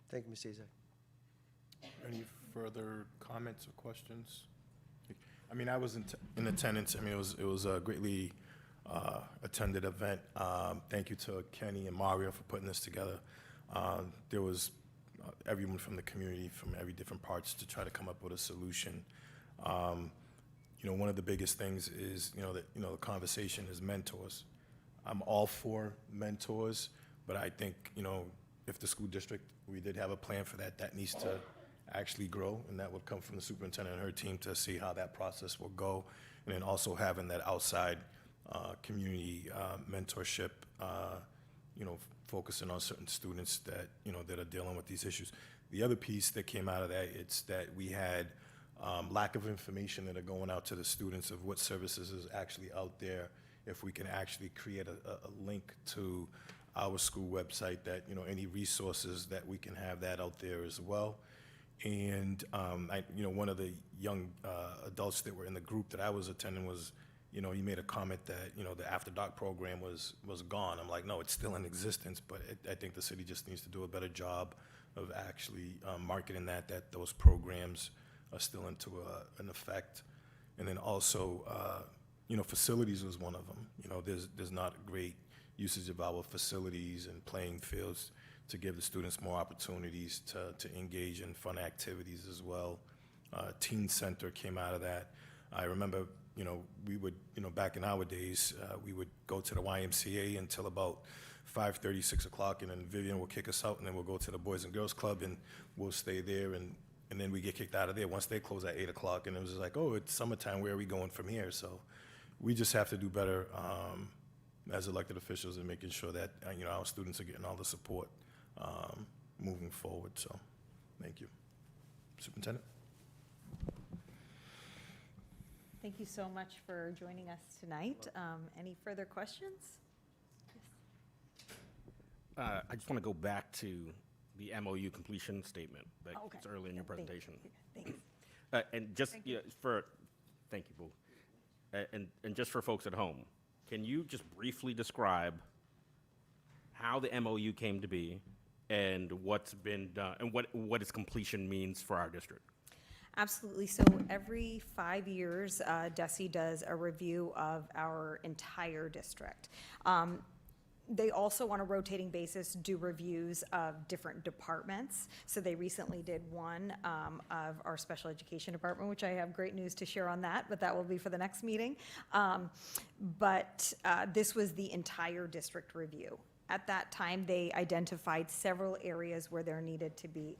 Thank you, Ms. Azak. Any further comments or questions? I mean, I was in attendance. I mean, it was a greatly attended event. Thank you to Kenny and Mario for putting this together. There was everyone from the community, from every different parts, to try to come up with a solution. One of the biggest things is, the conversation is mentors. I'm all for mentors, but I think, if the school district, we did have a plan for that, that needs to actually grow, and that would come from the superintendent and her team to see how that process will go. And then also having that outside community mentorship, focusing on certain students that, that are dealing with these issues. The other piece that came out of that, it's that we had lack of information that are going out to the students of what services is actually out there. If we can actually create a link to our school website, that, any resources that we can have that out there as well. And one of the young adults that were in the group that I was attending was you made a comment that, the after dark program was gone. I'm like, no, it's still in existence, but I think the city just needs to do a better job of actually marketing that those programs are still in effect. And then also, facilities was one of them. There's not great usage of our facilities and playing fields to give the students more opportunities to engage in fun activities as well. Teen Center came out of that. I remember, we would, back in our days, we would go to the YMCA until about 5:30, 6 o'clock, and then Vivian will kick us out, and then we'll go to the Boys and Girls Club, and we'll stay there, and then we get kicked out of there once they close at 8 o'clock, and it was just like, oh, it's summertime, where are we going from here? So we just have to do better as elected officials in making sure that, our students are getting all the support moving forward. So thank you. Superintendent? Thank you so much for joining us tonight. Any further questions? I just want to go back to the MOU completion statement that Okay. was early in your Thank you. presentation. Thanks. And just Thank you. thank you, Boo. And just for folks at home, can you just briefly describe how the MOU came to be and what's been done and what its completion means for our district? Absolutely. So every 5 years, DESE does a review of our entire district. They also, on a rotating basis, do reviews of different departments. So they recently did one of our special education department, which I have great news to share on that, but that will be for the next meeting. But this was the entire district review. At that time, they identified several areas where there needed to be,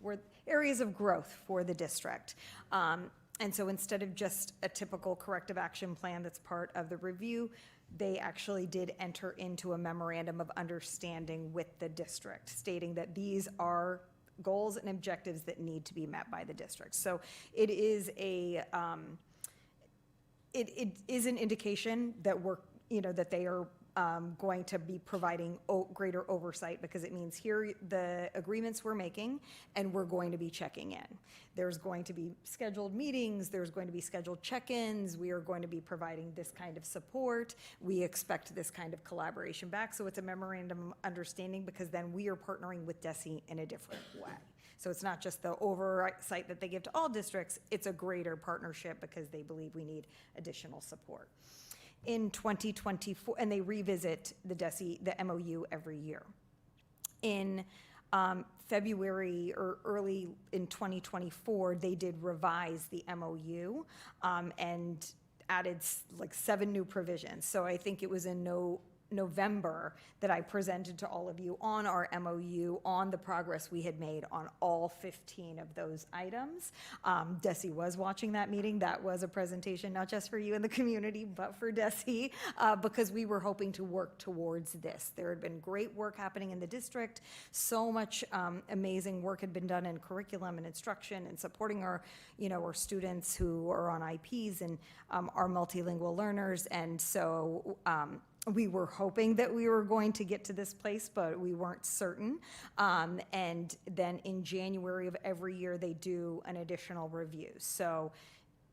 areas of growth for the district. And so instead of just a typical corrective action plan that's part of the review, they actually did enter into a memorandum of understanding with the district, stating that these are goals and objectives that need to be met by the district. So it is it is an indication that that they are going to be providing greater oversight, because it means here the agreements we're making and we're going to be checking in. There's going to be scheduled meetings, there's going to be scheduled check-ins, we are going to be providing this kind of support, we expect this kind of collaboration back. So it's a memorandum of understanding, because then we are partnering with DESE in a different way. So it's not just the oversight that they give to all districts, it's a greater partnership because they believe we need additional support. In 2024, and they revisit the MOU every year. In February or early in 2024, they did revise the MOU and added like 7 new provisions. So I think it was in November that I presented to all of you on our MOU, on the progress we had made on all 15 of those items. DESE was watching that meeting. That was a presentation, not just for you in the community, but for DESE, because we were hoping to work towards this. There had been great work happening in the district. So much amazing work had been done in curriculum and instruction and supporting our students who are on IPs and our multilingual learners. And so we were hoping that we were going to get to this place, but we weren't certain. And then in January of every year, they do an additional review. So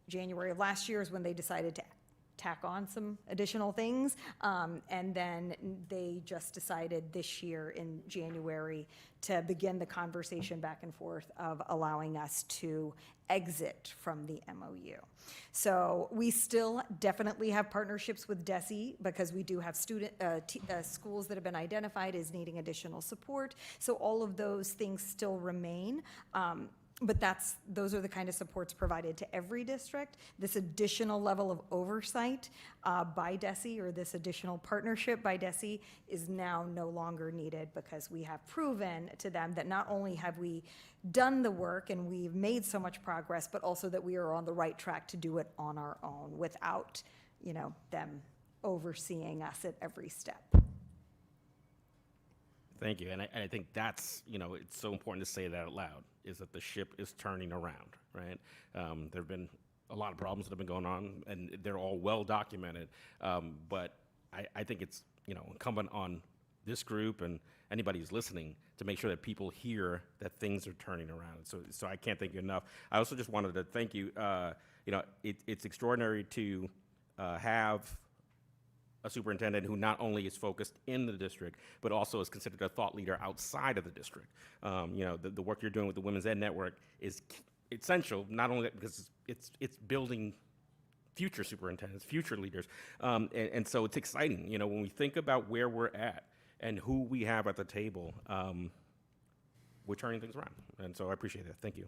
January of last year is when they decided to tack on some additional things. And then they just decided this year in January to begin the conversation back and forth of allowing us to exit from the MOU. So we still definitely have partnerships with DESE, because we do have schools that have been identified as needing additional support. So all of those things still remain. But those are the kind of supports provided to every district. This additional level of oversight by DESE, or this additional partnership by DESE, is now no longer needed, because we have proven to them that not only have we done the work and we've made so much progress, but also that we are on the right track to do it on our own without, them overseeing us at every step. Thank you. And I think that's, it's so important to say that out loud, is that the ship is turning around, right? There have been a lot of problems that have been going on, and they're all well documented. But I think it's, incumbent on this group and anybody who's listening to make sure that people hear that things are turning around. So I can't thank you enough. I also just wanted to thank you. It's extraordinary to have a superintendent who not only is focused in the district, but also is considered a thought leader outside of the district. You know, the work you're doing with the Women's Ed Network is essential, not only because it's building future superintendents, future leaders. And so it's exciting, you know, when we think about where we're at and who we have at the table, we're turning things around. And so I appreciate that. Thank you.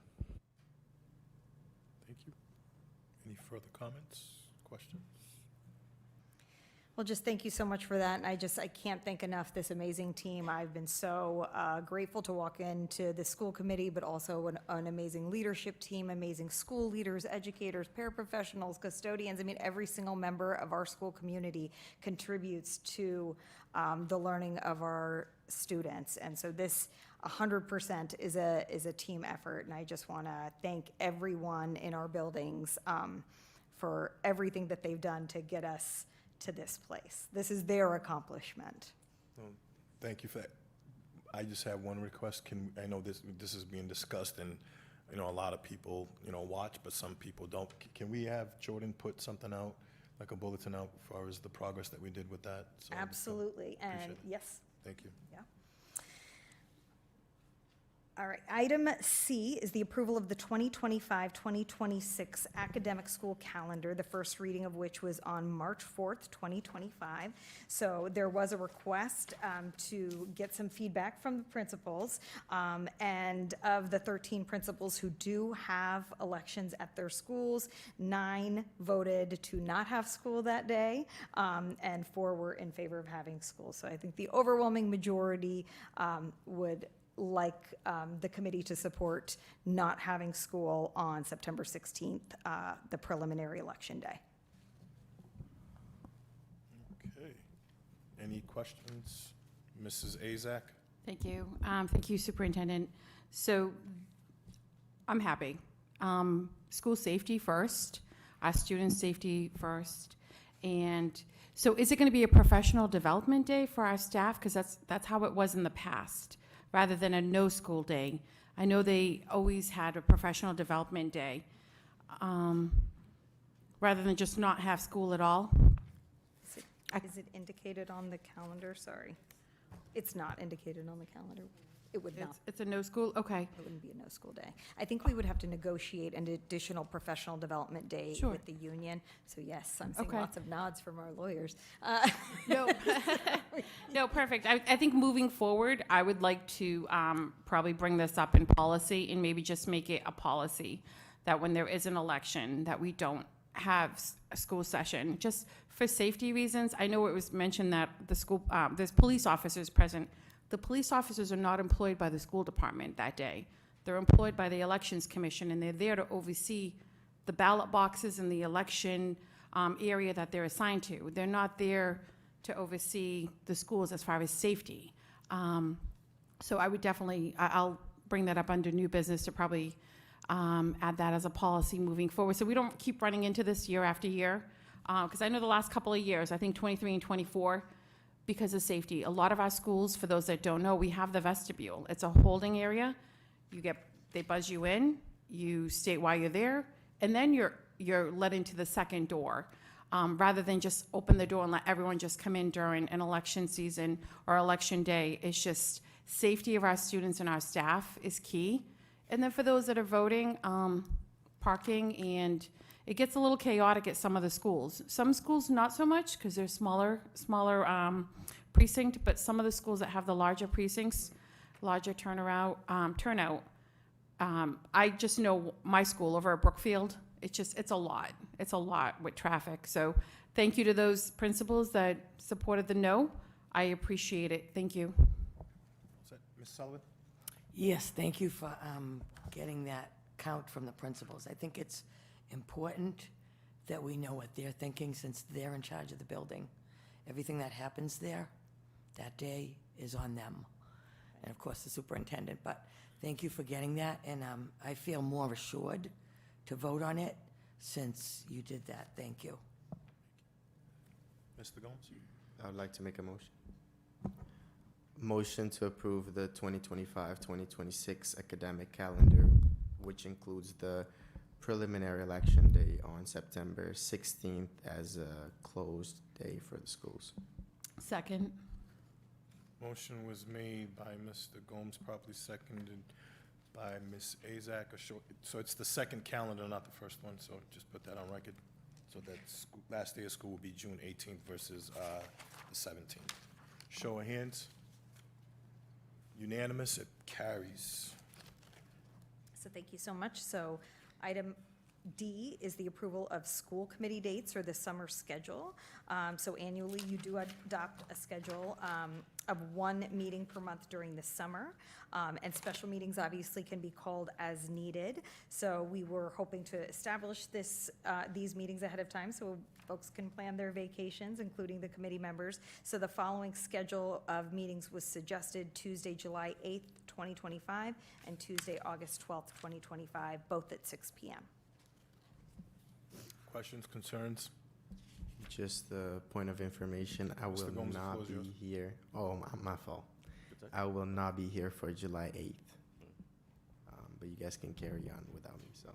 Thank you. Any further comments, questions? Well, just thank you so much for that, and I can't thank enough this amazing team. I've been so grateful to walk into the school committee, but also an amazing leadership team, amazing school leaders, educators, paraprofessionals, custodians. I mean, every single member of our school community contributes to the learning of our students, and so this 100% is a team effort, and I just want to thank everyone in our buildings for everything that they've done to get us to this place. This is their accomplishment. Thank you for that. I just have one request. I know this is being discussed, and you know a lot of people watch, but some people don't. Can we have Jordan put something out, like a bulletin out, as far as the progress that we did with that? So, Absolutely, and appreciate it. yes, Thank you. yeah. All right, item C is the approval of the 2025-2026 academic school calendar, the first reading of which was on March 4th, 2025. So there was a request to get some feedback from the principals, and of the 13 principals who do have elections at their schools, 9 voted to not have school that day, and 4 were in favor of having school. So I think the overwhelming majority would like the committee to support not having school on September 16th, the preliminary election day. Okay. Any questions? Mrs. Azak? Thank you. Thank you, Superintendent. So I'm happy. School safety first, our students' safety first. And so is it going to be a professional development day for our staff? Because that's how it was in the past, rather than a no-school day. I know they always had a professional development day, rather than just not have school at all. Is it indicated on the calendar? Sorry. It's not indicated on the calendar. It would not. It's a no-school, okay. It wouldn't be a no-school day. I think we would have to negotiate an additional professional development day Sure. with the union. So yes, I'm seeing Okay. lots of nods from our lawyers. No, no, perfect. I think moving forward, I would like to probably bring this up in policy and maybe just make it a policy that when there is an election, that we don't have a school session, just for safety reasons. I know it was mentioned that the school, there's police officers present. The police officers are not employed by the school department that day. They're employed by the Elections Commission, and they're there to oversee the ballot boxes in the election area that they're assigned to. They're not there to oversee the schools as far as safety. So I would definitely, I'll bring that up under new business to probably add that as a policy moving forward, so we don't keep running into this year after year. Because I know the last couple of years, I think 23 and 24, because of safety, a lot of our schools, for those that don't know, we have the vestibule. It's a holding area. They buzz you in, you state why you're there, and then you're led into the second door, rather than just open the door and let everyone just come in during an election season or election day. It's just safety of our students and our staff is key. And then for those that are voting, parking, and it gets a little chaotic at some of the schools. Some schools not so much because they're smaller precinct, but some of the schools that have the larger precincts, larger turnout. I just know my school over at Brookfield. It's a lot. It's a lot with traffic. So thank you to those principals that supported the no. I appreciate it. Thank you. Is that Ms. Sullivan? Yes, thank you for getting that count from the principals. I think it's important that we know what they're thinking since they're in charge of the building. Everything that happens there that day is on them. And of course, the superintendent. But thank you for getting that. And I feel more assured to vote on it since you did that. Thank you. Mr. Gomes? I would like to make a motion. Motion to approve the 2025-2026 academic calendar, which includes the preliminary election day on September 16th as a closed day for the schools. Second. Motion was made by Mr. Gomes, properly seconded by Ms. Azak. So it's the second calendar, not the first one, so just put that on record. So that last day of school will be June 18th versus the 17th. Show of hands. Unanimous, it carries. So thank you so much. So item D is the approval of school committee dates or the summer schedule. So annually, you do adopt a schedule of one meeting per month during the summer. And special meetings obviously can be called as needed. So we were hoping to establish these meetings ahead of time so folks can plan their vacations, including the committee members. So the following schedule of meetings was suggested: Tuesday, July 8th, 2025, and Tuesday, August 12th, 2025, both at 6 p.m. Questions, concerns? Just a point of information, I Mr. will Gomes, the not floor is be yours. here. Oh, my fault. I will not be here for July 8th. But you guys can carry on without me, so.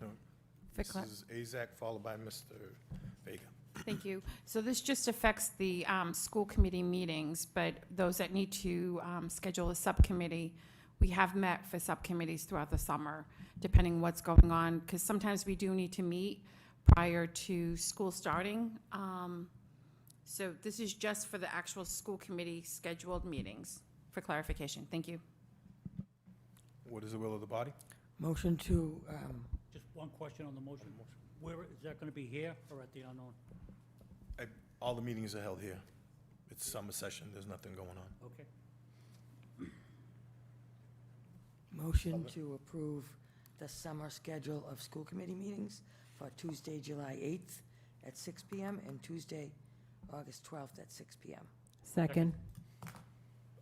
No. For cla- Mrs. Azak, followed by Mr. Vega. Thank you. So this just affects the school committee meetings, but those that need to schedule a subcommittee, we have met for subcommittees throughout the summer, depending what's going on, because sometimes we do need to meet prior to school starting. So this is just for the actual school committee scheduled meetings, for clarification. Thank you. What is the will of the body? Motion to, Just one question on the motion. Where, is that going to be here or at the unknown? All the meetings are held here. It's summer session, there's nothing going on. Okay. motion to approve the summer schedule of school committee meetings for Tuesday, July 8th at 6 p.m. and Tuesday, August 12th at 6 p.m. Second.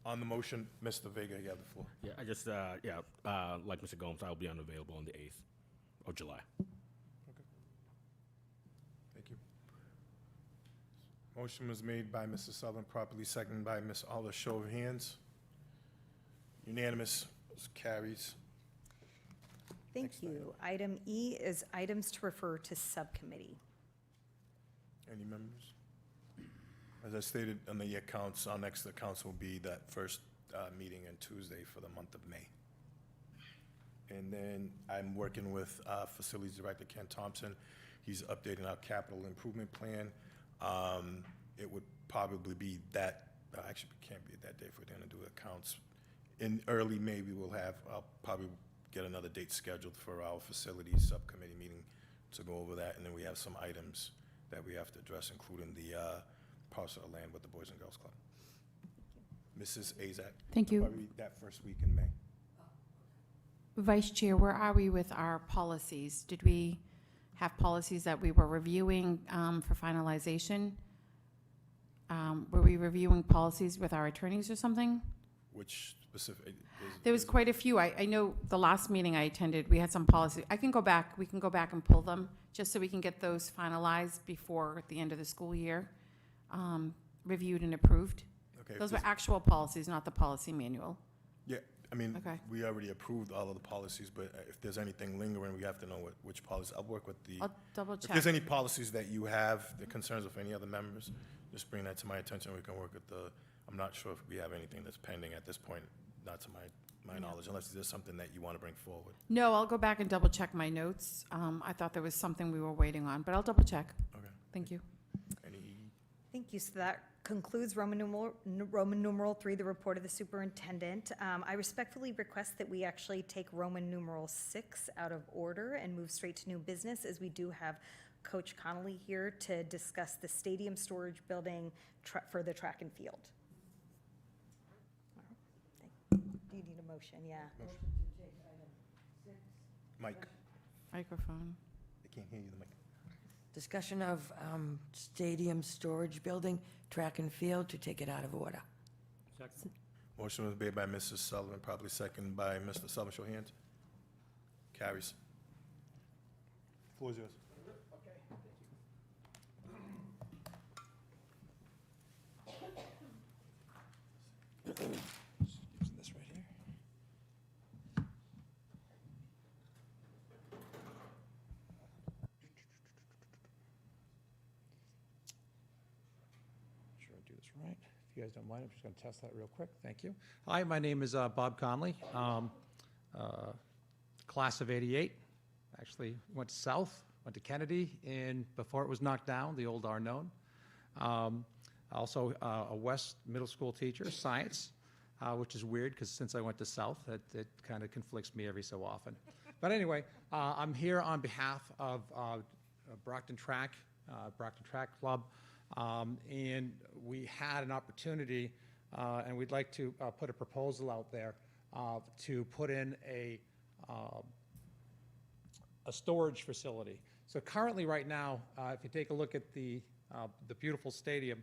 On the motion, Mr. Vega, you have the floor. Yeah, I just, like Mr. Gomes, I'll be unavailable on the 8th of July. Thank you. Motion was made by Mr. Sullivan, properly seconded by Ms. Allah. Show of hands. Unanimous, carries. Thank Next you. Item E is items to refer to subcommittee. Any members? As I stated on the accounts, our next accounts will be that first meeting on Tuesday for the month of May. And then I'm working with Facilities Director Ken Thompson. He's updating our capital improvement plan. It would probably be that, actually, it can't be that day if we're going to do accounts. In early May, I'll probably get another date scheduled for our facilities subcommittee meeting to go over that. And then we have some items that we have to address, including the parcel of land with the Boys and Girls Club. Mrs. Azak. Thank you. Probably that first week in May. Vice Chair, where are we with our policies? Did we have policies that we were reviewing for finalization? Were we reviewing policies with our attorneys or something? Which specific? There was quite a few. I know the last meeting I attended, we had some policy. We can go back and pull them, just so we can get those finalized before the end of the school year, reviewed and approved. Okay. Those were actual policies, not the policy manual. Yeah, I mean, Okay. we already approved all of the policies, but if there's anything lingering, we have to know which policy. I'll work with the, I'll double if check. there's any policies that you have, the concerns of any other members, just bring that to my attention. We can work with I'm not sure if we have anything that's pending at this point, not to my knowledge, unless there's something that you want to bring forward. No, I'll go back and double check my notes. I thought there was something we were waiting on, but I'll double check. Okay. Thank you. Any, Thank you. So that concludes Roman numeral 3, the report of the superintendent. I respectfully request that we actually take Roman numeral 6 out of order and move straight to new business, as we do have Coach Connolly here to discuss the stadium storage building for the track and field. Do you need a motion? Yeah. Mike, Microphone. I can't hear you, the mic. Discussion of stadium storage building, track and field, to take it out of order. Second. Motion was made by Mrs. Sullivan, probably seconded by Mr. Sullivan. Show of hands. Carries. Floor is yours. Using this right here. do this right. If you guys don't mind, I'm just going to test that real quick. Thank you. Hi, my name is Bob Conley, class of '88. Actually went south, went to Kennedy, and before it was knocked down, the old Arnone. Also a West Middle School teacher, science, which is weird because since I went to South, it kind of conflicts me every so often. But anyway, I'm here on behalf of Brockton Track Club, and we had an opportunity, and we'd like to put a proposal out there to put in a storage facility. So currently, right now, if you take a look at the beautiful stadium,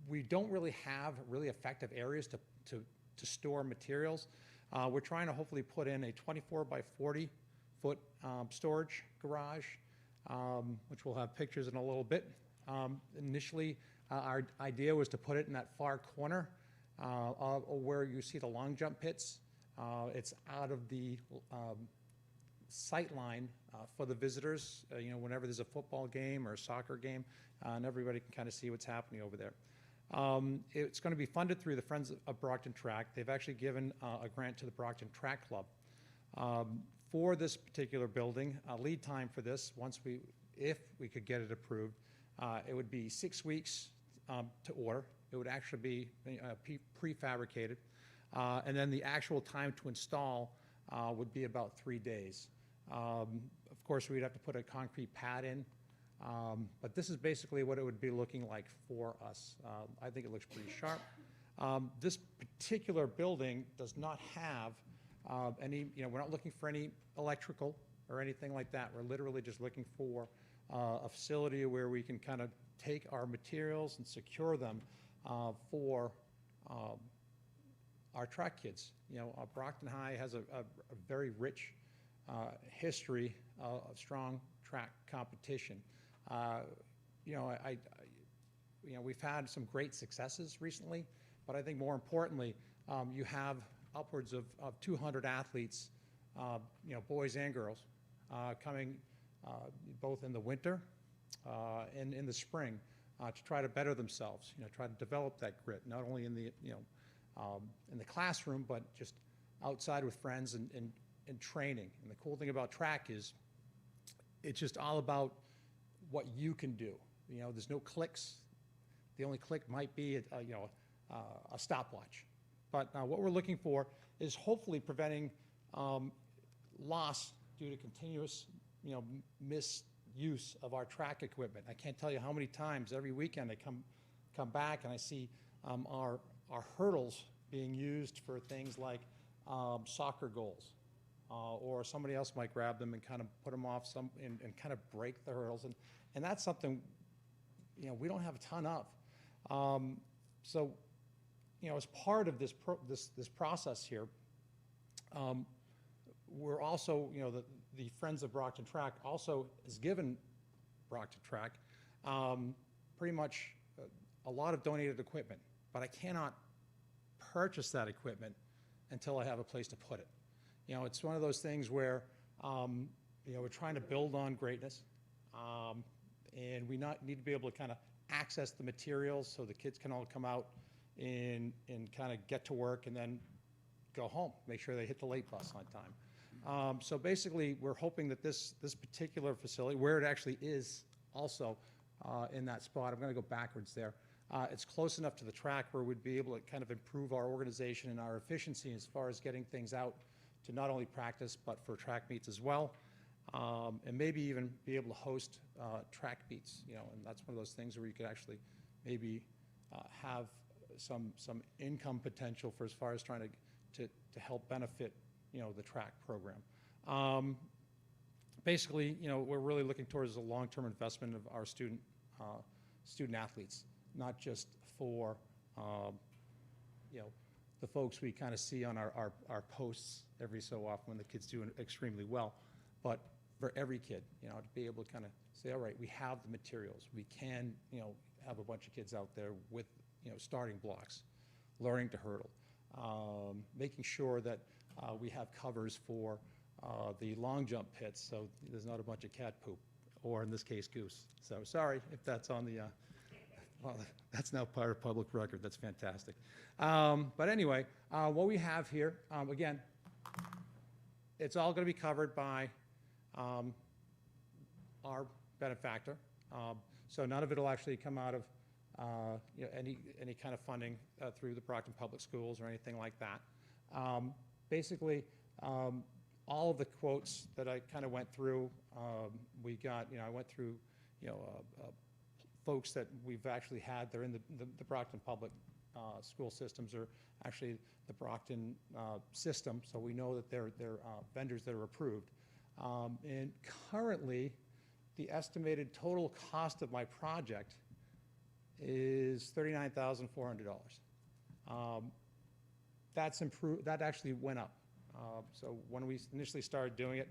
we don't really have really effective areas to store materials. We're trying to hopefully put in a 24 by 40 foot storage garage, which we'll have pictures in a little bit. Initially, our idea was to put it in that far corner where you see the long jump pits. It's out of the sight line for the visitors, whenever there's a football game or a soccer game, and everybody can kind of see what's happening over there. It's going to be funded through the Friends of Brockton Track. They've actually given a grant to the Brockton Track Club. For this particular building, lead time for this, if we could get it approved, it would be 6 weeks to order. It would actually be prefabricated. And then the actual time to install would be about 3 days. Of course, we'd have to put a concrete pad in, but this is basically what it would be looking like for us. I think it looks pretty sharp. This particular building does not have any, we're not looking for any electrical or anything like that. We're literally just looking for a facility where we can kind of take our materials and secure them for our track kids. Brockton High has a very rich history of strong track competition. We've had some great successes recently, but I think more importantly, you have upwards of 200 athletes, boys and girls, coming both in the winter and in the spring to try to better themselves, try to develop that grit, not only in the classroom, but just outside with friends and training. And the cool thing about track is it's just all about what you can do. There's no clicks. The only click might be a stopwatch. But what we're looking for is hopefully preventing loss due to continuous misuse of our track equipment. I can't tell you how many times every weekend I come back and I see our hurdles being used for things like soccer goals, or somebody else might grab them and kind of put them off and kind of break the hurdles, and that's something we don't have a ton of. So as part of this process here, we're also the Friends of Brockton Track also has given Brockton Track pretty much a lot of donated equipment, but I cannot purchase that equipment until I have a place to put it. It's one of those things where we're trying to build on greatness, and we need to be able to kind of access the materials so the kids can all come out and kind of get to work and then go home, make sure they hit the late bus on time. So basically, we're hoping that this particular facility, where it actually is also in that spot, I'm going to go backwards there, it's close enough to the track where we'd be able to kind of improve our organization and our efficiency as far as getting things out to not only practice, but for track meets as well, and maybe even be able to host track meets, and that's one of those things where you could actually maybe have some income potential for as far as trying to help benefit the track program. Basically, we're really looking towards a long-term investment of our student athletes, not just for the folks we kind of see on our posts every so often when the kids do extremely well, but for every kid, to be able to kind of say, all right, we have the materials, we can have a bunch of kids out there with starting blocks, learning to hurdle, making sure that we have covers for the long jump pits, so there's not a bunch of cat poop, or in this case, goose. So sorry if that's on the Well, that's now part of public record. That's fantastic. But anyway, what we have here, again, it's all going to be covered by our benefactor. So none of it will actually come out of any kind of funding through the Brockton Public Schools or anything like that. Basically, all of the quotes that I kind of went through, we got, I went through, folks that we've actually had, they're in the Brockton Public School systems, or actually the Brockton system, so we know that they're vendors that are approved. And currently, the estimated total cost of my project is $39,400. That's improved, that actually went up. So when we initially started doing it,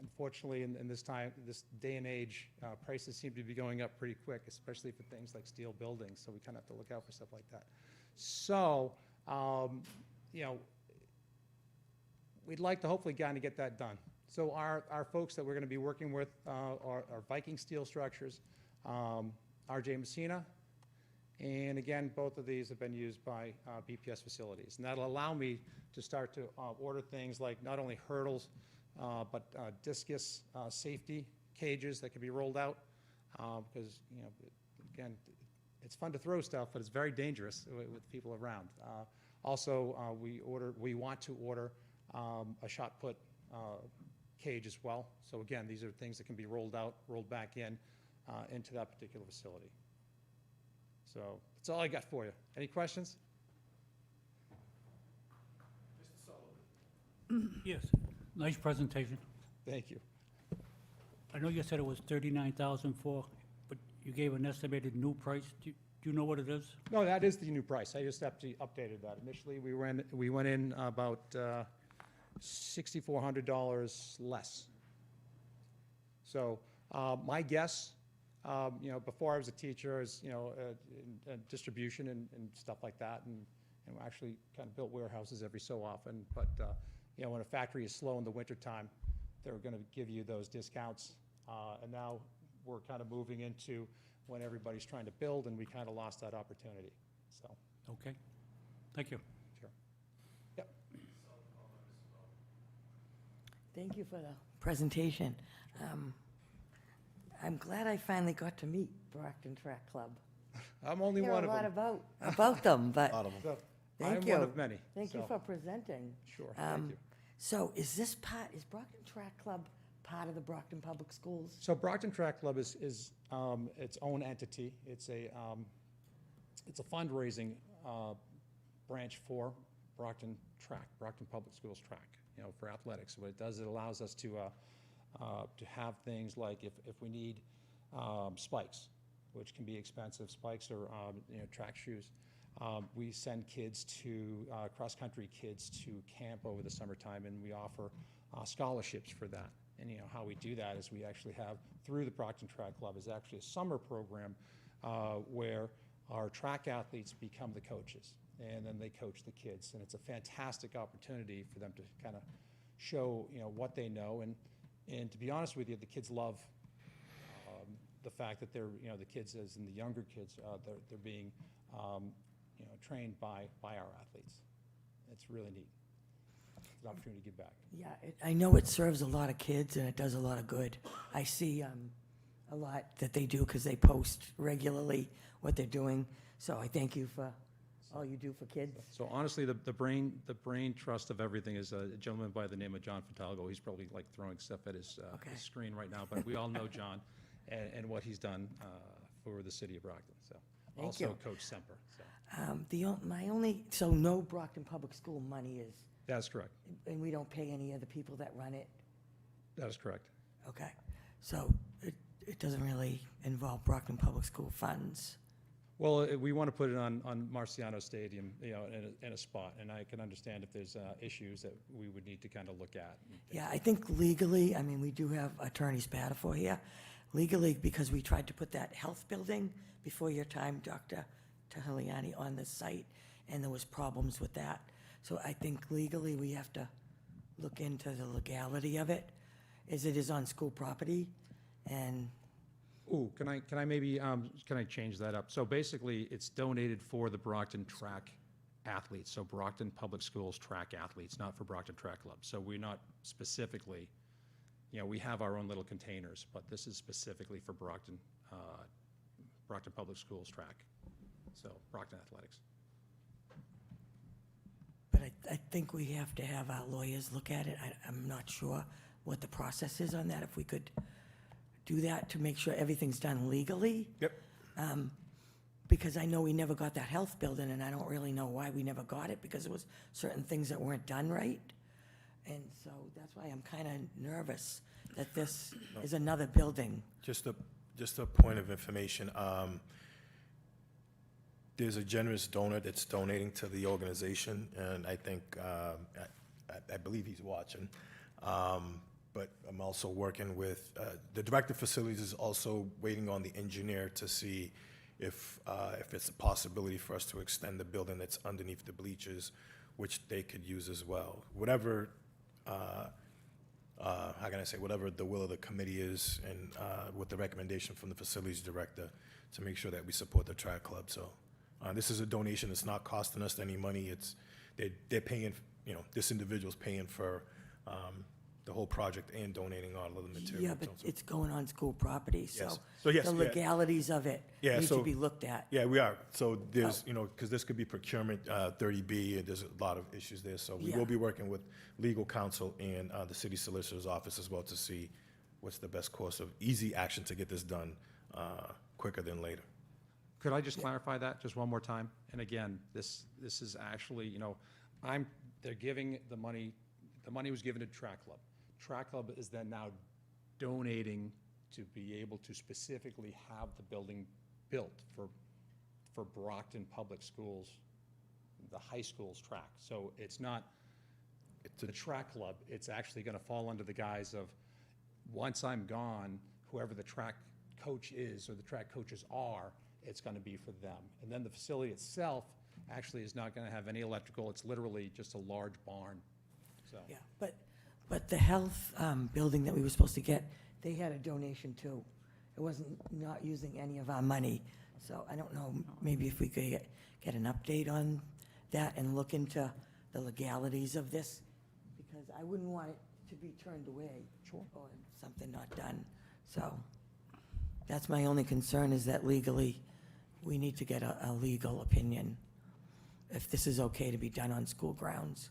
unfortunately in this day and age, prices seem to be going up pretty quick, especially for things like steel buildings, so we kind of have to look out for stuff like that. So, we'd like to hopefully kind of get that done. So our folks that we're going to be working with are Viking Steel Structures, R.J. Messina, and again, both of these have been used by BPS facilities. And that'll allow me to start to order things like not only hurdles, but discus safety cages that can be rolled out, because, again, it's fun to throw stuff, but it's very dangerous with people around. Also, we want to order a shot put cage as well. So again, these are things that can be rolled out, rolled back in into that particular facility. So that's all I got for you. Any questions? Yes, nice presentation. Thank you. I know you said it was $39,004, but you gave an estimated new price. Do you know what it is? No, that is the new price. I just updated that. Initially, we went in about $6,400 less. So my guess, before I was a teacher, is in distribution and stuff like that, and we actually kind of built warehouses every so often. But when a factory is slow in the wintertime, they're going to give you those discounts, and now we're kind of moving into when everybody's trying to build, and we kind of lost that opportunity. So, Okay, thank you. sure. Yep. Thank you for the presentation. I'm glad I finally got to meet Brockton Track Club. I'm only Hear one a of lot them. about them, but So, thank I'm you. one of many. Thank you so- for presenting. Sure, thank you. So is Brockton Track Club part of the Brockton Public Schools? So Brockton Track Club is its own entity. It's a fundraising branch for Brockton Track, Brockton Public Schools Track, for athletics. What it does, it allows us to have things like if we need spikes, which can be expensive, spikes or track shoes. We send kids to cross-country kids to camp over the summertime, and we offer scholarships for that. And how we do that is we actually have, through the Brockton Track Club, is actually a summer program where our track athletes become the coaches, and then they coach the kids. And it's a fantastic opportunity for them to kind of show what they know. And to be honest with you, the kids love the fact that they're the kids, as in the younger kids, they're being trained by our athletes. It's really neat. It's an opportunity to give back. Yeah, I know it serves a lot of kids and it does a lot of good. I see a lot that they do because they post regularly what they're doing. So I thank you for all you do for kids. So honestly, the brain trust of everything is a gentleman by the name of John Fidalgo. He's probably like throwing stuff at his screen right now, but we all know John and what he's done for the city of Brockton. So Thank also you. Coach Semper. So So no Brockton Public School money is, that's correct. and we don't pay any of the people that run it? That is correct. Okay, so it doesn't really involve Brockton Public School funds? Well, we want to put it on Marciano Stadium, in a spot, and I can understand if there's issues that we would need to kind of look at. Yeah, I think legally, we do have Attorney Spatafor here. Legally, because we tried to put that health building before your time, Dr. Tahiliani, on the site, and there was problems with that. So I think legally, we have to look into the legality of it, as it is on school property. And Ooh, can I maybe, can I change that up? So basically, it's donated for the Brockton track athletes, so Brockton Public Schools track athletes, not for Brockton Track Club. So we're not specifically, we have our own little containers, but this is specifically for Brockton, Brockton Public Schools track, so Brockton Athletics. But I think we have to have our lawyers look at it. I'm not sure what the process is on that, if we could do that to make sure everything's done legally. Yep. Because I know we never got that health building, and I don't really know why we never got it, because there was certain things that weren't done right. And so that's why I'm kind of nervous that this is another building. Just a point of information. There's a generous donor that's donating to the organization, and I think, I believe he's watching. But I'm also working with, the director of facilities is also waiting on the engineer to see if it's a possibility for us to extend the building that's underneath the bleachers, which they could use as well. Whatever, how can I say, whatever the will of the committee is, and with the recommendation from the facilities director to make sure that we support the track club. So this is a donation. It's not costing us any money. They're paying, this individual's paying for the whole project and donating all of the material. Yeah, but it's going on school property, so Yes. So yes, the yeah. legalities of it Yeah, need so- to be looked at. Yeah, we are. So there's, because this could be procurement 30B, and there's a lot of issues there. So we Yeah. will be working with legal counsel and the city solicitor's office as well to see what's the best course of easy action to get this done quicker than later. Could I just clarify that just one more time? And again, this is actually, they're giving the money was given to Track Club. Track Club is then now donating to be able to specifically have the building built for Brockton Public Schools, the high school's track. So it's not the track club, it's actually gonna fall under the guise of, once I'm gone, whoever the track coach is or the track coaches are, it's gonna be for them. And then the facility itself actually is not gonna have any electrical, it's literally just a large barn, so. Yeah, but the health building that we were supposed to get, they had a donation too. It wasn't not using any of our money. So I don't know, maybe if we could get an update on that and look into the legalities of this, because I wouldn't want it to be turned away. Sure. Or something not done. So that's my only concern, is that legally, we need to get a legal opinion if this is okay to be done on school grounds.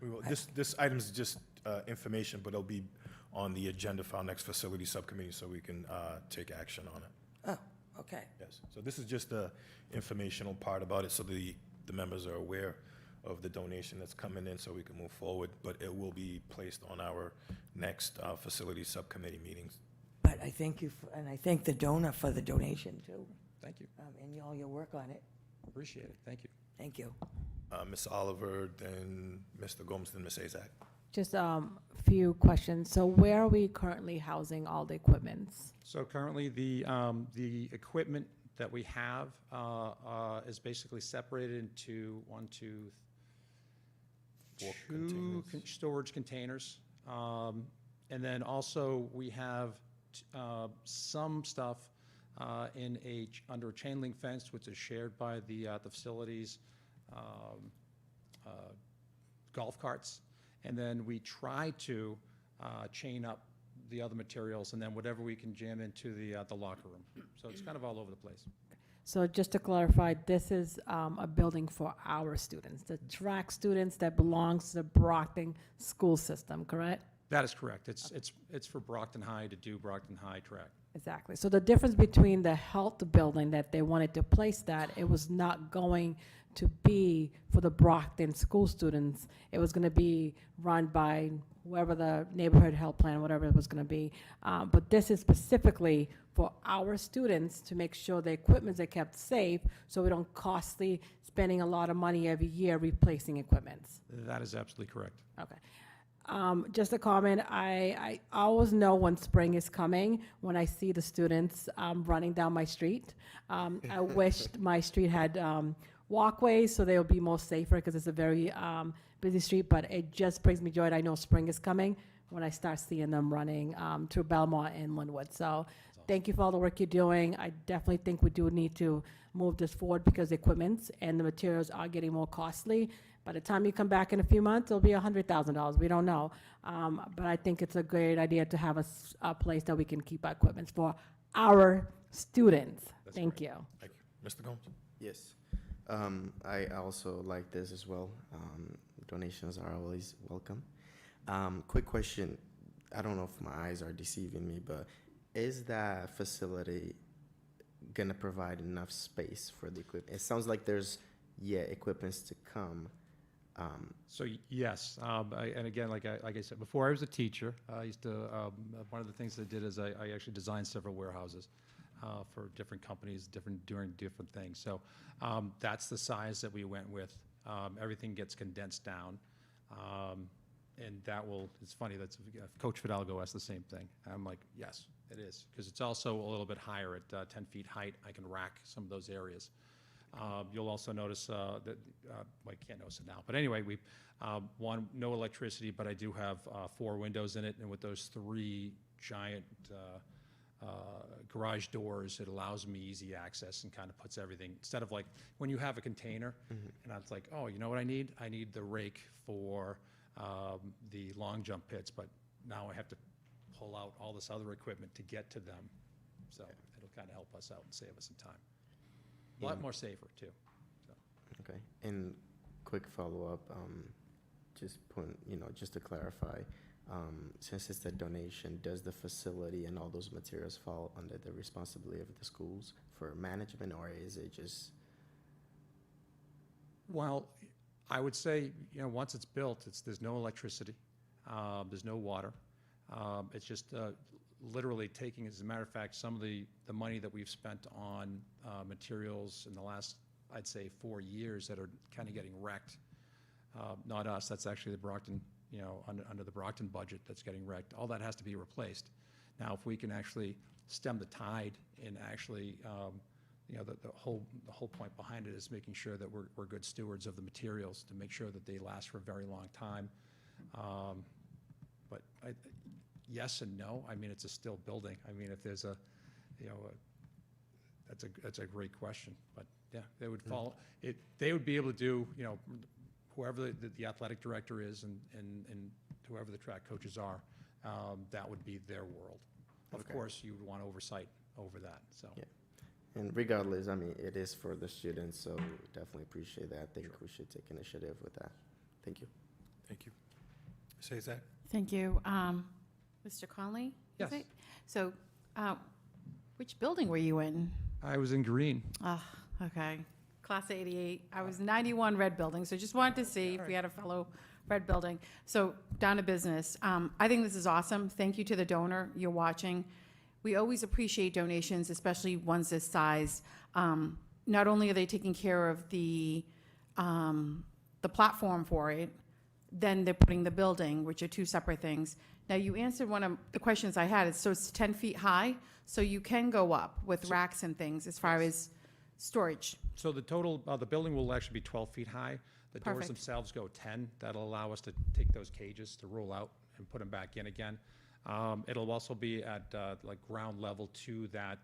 We will. This item is just information, but it'll be on the agenda for our next facility subcommittee, so we can take action on it. Oh, okay. Yes. So this is just the informational part about it, so the members are aware of the donation that's coming in, so we can move forward. But it will be placed on our next facility subcommittee meetings. But I thank you, and I thank the donor for the donation too, Thank you, and all your work on it. appreciate it, thank you. Thank you. Ms. Oliver, then Mr. Gomes, then Ms. Azak. Just few questions. So where are we currently housing all the equipments? So currently, the equipment that we have is basically separated into Four two containers. storage containers. And then also, we have some stuff under a chain link fence, which is shared by the facilities, golf carts. And then we try to chain up the other materials, and then whatever we can jam into the locker room. So it's kind of all over the place. So just to clarify, this is a building for our students, the track students that belongs to the Brockton school system, correct? That is correct. It's for Brockton High to do Brockton High track. Exactly. So the difference between the health building that they wanted to place that, it was not going to be for the Brockton school students. It was going to be run by whoever the neighborhood health plan, whatever it was going to be. But this is specifically for our students to make sure the equipments are kept safe, so we don't costly spending a lot of money every year replacing equipments. That is absolutely correct. Okay. Just a comment, I always know when spring is coming when I see the students running down my street. I wish my street had walkways so they would be more safer, because it's a very busy street, but it just brings me joy. I know spring is coming when I start seeing them running through Belmont and Linwood. So thank you for all the work you're doing. I definitely think we do need to move this forward because the equipment and the materials are getting more costly. By the time you come back in a few months, it'll be $100,000. We don't know. But I think it's a great idea to have a place that we can keep our equipment for our students. Thank you. Thank you. Mr. Gomes? Yes. I also like this as well. Donations are always welcome. Quick question. I don't know if my eyes are deceiving me, but is that facility going to provide enough space for the equipment? It sounds like there's, equipments to come. So yes, and again, like I said before, I was a teacher. I used to, one of the things I did is I actually designed several warehouses for different companies, doing different things. So that's the size that we went with. Everything gets condensed down. And that will, it's funny, that's Coach Fidalgo asked the same thing. I'm like, yes, it is, because it's also a little bit higher at 10 feet height. I can rack some of those areas. You'll also notice that, well, I can't notice it now, but anyway, we, one, no electricity, but I do have 4 windows in it, and with those 3 giant garage doors, it allows me easy access and kind of puts everything, instead of like, when you have a container, and I was like, oh, you know what I need? I need the rake for the long jump pits, but now I have to pull out all this other equipment to get to them. So it'll kind of help us out and save us some time. A lot more safer too. So. Okay. And quick follow-up, just to clarify, since it's a donation, does the facility and all those materials fall under the responsibility of the schools for management, or is it just? Well, I would say, once it's built, there's no electricity, there's no water. It's just literally taking, as a matter of fact, some of the money that we've spent on materials in the last, I'd say, 4 years that are kind of getting wrecked. Not us, that's actually the Brockton, under the Brockton budget that's getting wrecked. All that has to be replaced. Now, if we can actually stem the tide and actually, the whole point behind it is making sure that we're good stewards of the materials to make sure that they last for a very long time. But yes and no. I mean, it's a still building. I mean, if there's that's a great question. But yeah, they would follow it. They would be able to do, whoever the athletic director is and whoever the track coaches are, that would be their world. Of course, you would want oversight over that. So. Yeah. And regardless, I mean, it is for the students, so definitely appreciate that. I think we should take initiative with that. Thank you. Thank you. Say that. Thank you. Mr. Conley? Yes. Is it? So, which building were you in? I was in green. Oh, okay. Class 88. I was 91 Red Building, so just wanted to see if we had a fellow Red Building. So, down to business. I think this is awesome. Thank you to the donor. You're watching. We always appreciate donations, especially ones this size. Not only are they taking care of the platform for it, then they're putting the building, which are 2 separate things. Now, you answered one of the questions I had. So it's 10 feet high, so you can go up with racks and things as far as storage. So the total, the building will actually be 12 feet high. The doors Perfect. themselves go 10. That'll allow us to take those cages to roll out and put them back in again. It'll also be at like ground level to that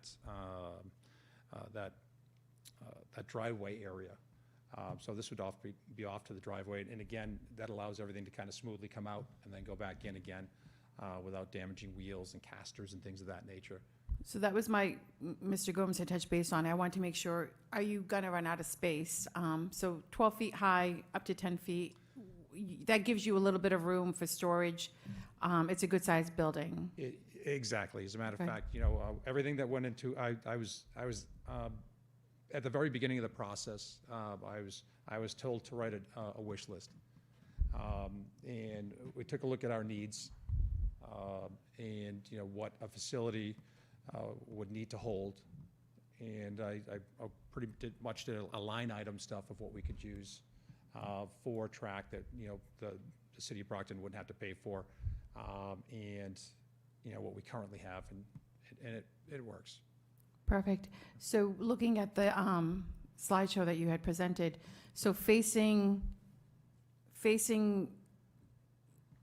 driveway area. So this would be off to the driveway, and again, that allows everything to kind of smoothly come out and then go back in again without damaging wheels and casters and things of that nature. So that was Mr. Gomes had touched base on. I want to make sure, are you going to run out of space? So 12 feet high, up to 10 feet, that gives you a little bit of room for storage. It's a good-sized building. Exactly. As a matter of Okay. fact, everything that went into, I was at the very beginning of the process, I was told to write a wish list. And we took a look at our needs and, what a facility would need to hold. And I did a line item stuff of what we could use for track that, the city of Brockton wouldn't have to pay for. And, what we currently have, and it works. Perfect. So looking at the slideshow that you had presented, so facing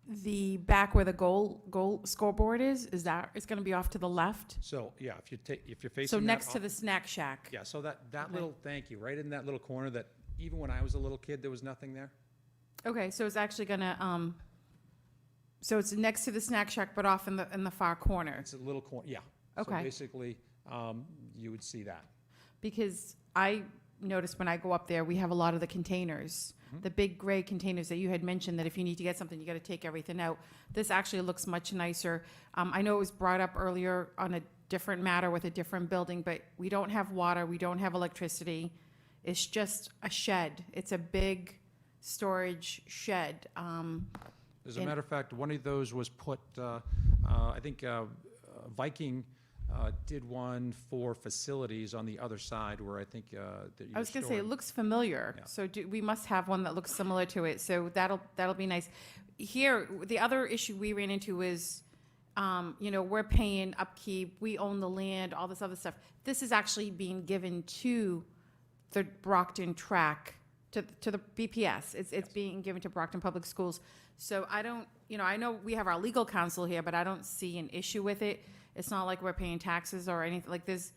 the back where the goal scoreboard is that, it's gonna be off to the left? So, yeah, if you're facing So that next to off- the snack shack? Yeah, so that Okay. little, thank you, right in that little corner that even when I was a little kid, there was nothing there? Okay, so it's actually gonna, so it's next to the snack shack, but off in the far corner? It's a little corner, yeah. Okay. So basically, you would see that. Because I noticed when I go up there, we have a lot of the containers, the big gray containers that you had mentioned, that if you need to get something, you gotta take everything out. This actually looks much nicer. I know it was brought up earlier on a different matter with a different building, but we don't have water, we don't have electricity. It's just a shed. It's a big storage shed. As a And- matter of fact, one of those was put, I think Viking did one for facilities on the other side where I think that you I was gonna say, it stored- looks familiar, Yeah. so we must have one that looks similar to it, so that'll be nice. Here, the other issue we ran into is, we're paying upkeep, we own the land, all this other stuff. This is actually being given to the Brockton track, to the BPS. It's being given to Brockton Public Schools. So I don't, I know we have our legal counsel here, but I don't see an issue with it. It's not like we're paying taxes or anything, like there's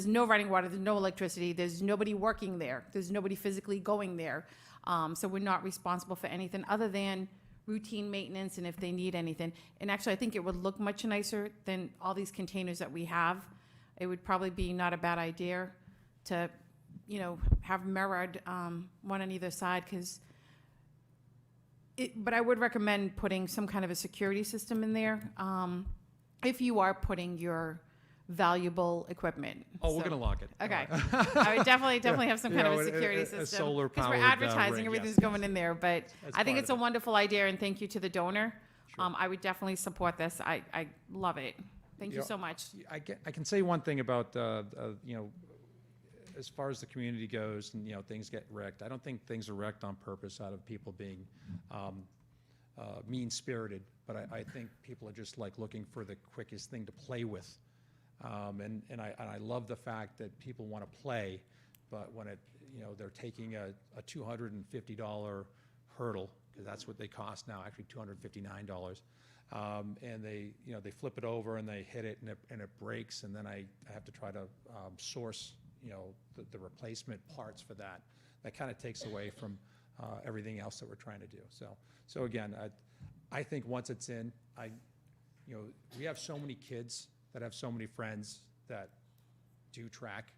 no running water, there's no electricity, there's nobody working there, there's nobody physically going there. So we're not responsible for anything other than routine maintenance and if they need anything. And actually, I think it would look much nicer than all these containers that we have. It would probably be not a bad idea to, have mirrored, one on either side, because but I would recommend putting some kind of a security system in there, if you are putting your valuable equipment. Oh, we're So- gonna lock it. Okay. I would definitely have some kind of a Yeah, security a system. solar-powered, Because we're advertising, ring, everything's yes. going in there, but That's I think part it's a of it. wonderful idea, and thank you to the donor. Sure. I would definitely support this. I love it. Thank you Yeah. so much. I can say one thing about, as far as the community goes and, things get wrecked. I don't think things are wrecked on purpose out of people being mean-spirited, but I think people are just like looking for the quickest thing to play with. And I love the fact that people want to play, but when they're taking a $250 hurdle, because that's what they cost now, actually $259. And they flip it over and they hit it and it breaks, and then I have to try to source, the replacement parts for that. That kind of takes away from everything else that we're trying to do. So again, I think once it's in, we have so many kids that have so many friends that do track,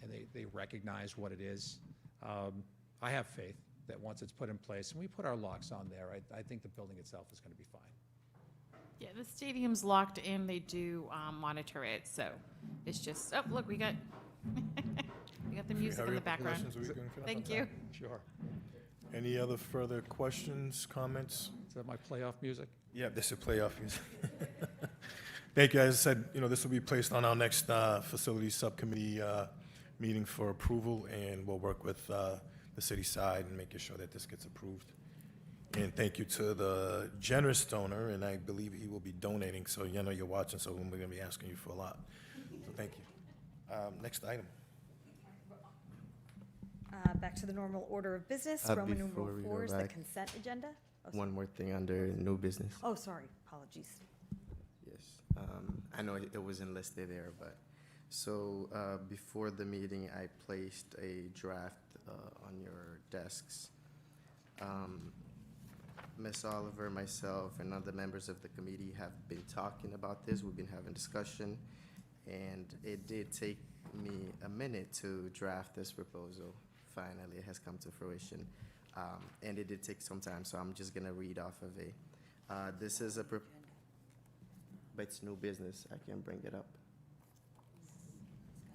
and they recognize what it is. I have faith that once it's put in place, and we put our locks on there, I think the building itself is going to be fine. Yeah, the stadium's locked in. They do monitor it, so it's just, oh, look, we got the music in Hurry the up, background. questions, are we gonna finish Thank on you. time? Sure. Any other further questions, comments? Is that my playoff music? Yeah, this is playoff music. Thank you. As I said, this will be placed on our next facilities subcommittee meeting for approval, and we'll work with the city side and making sure that this gets approved. And thank you to the generous donor, and I believe he will be donating, so you're watching, so we're going to be asking you for a lot. So thank you. Next item. Back to the normal order of business. Before Roman we numeral go 4 is the back, consent agenda. Oh, One more thing under new business. Oh, sorry, apologies. Yes, I know it wasn't listed there, but, so, before the meeting, I placed a draft, on your desks. Ms. Oliver, myself, and other members of the committee have been talking about this, we've been having discussion, and it did take me a minute to draft this proposal. Finally, it has come to fruition, and it did take some time, so I'm just gonna read off of it. This is but it's new business, I can bring it up.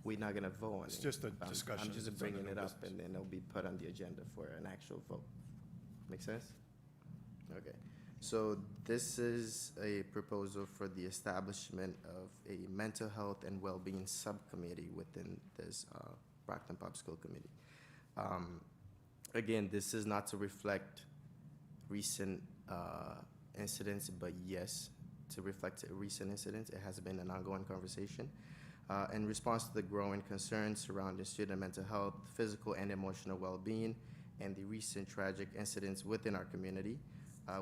We're not gonna vote on it. It's just a I'm discussion. just It's under bringing new it up, business. and then it'll be put on the agenda for an actual vote. Make sense? Okay, so this is a proposal for the establishment of a mental health and well-being subcommittee within this Brockton Public School Committee. Again, this is not to reflect recent incidents, but yes, to reflect recent incidents. It has been an ongoing conversation. In response to the growing concerns surrounding student mental health, physical and emotional well-being, and the recent tragic incidents within our community,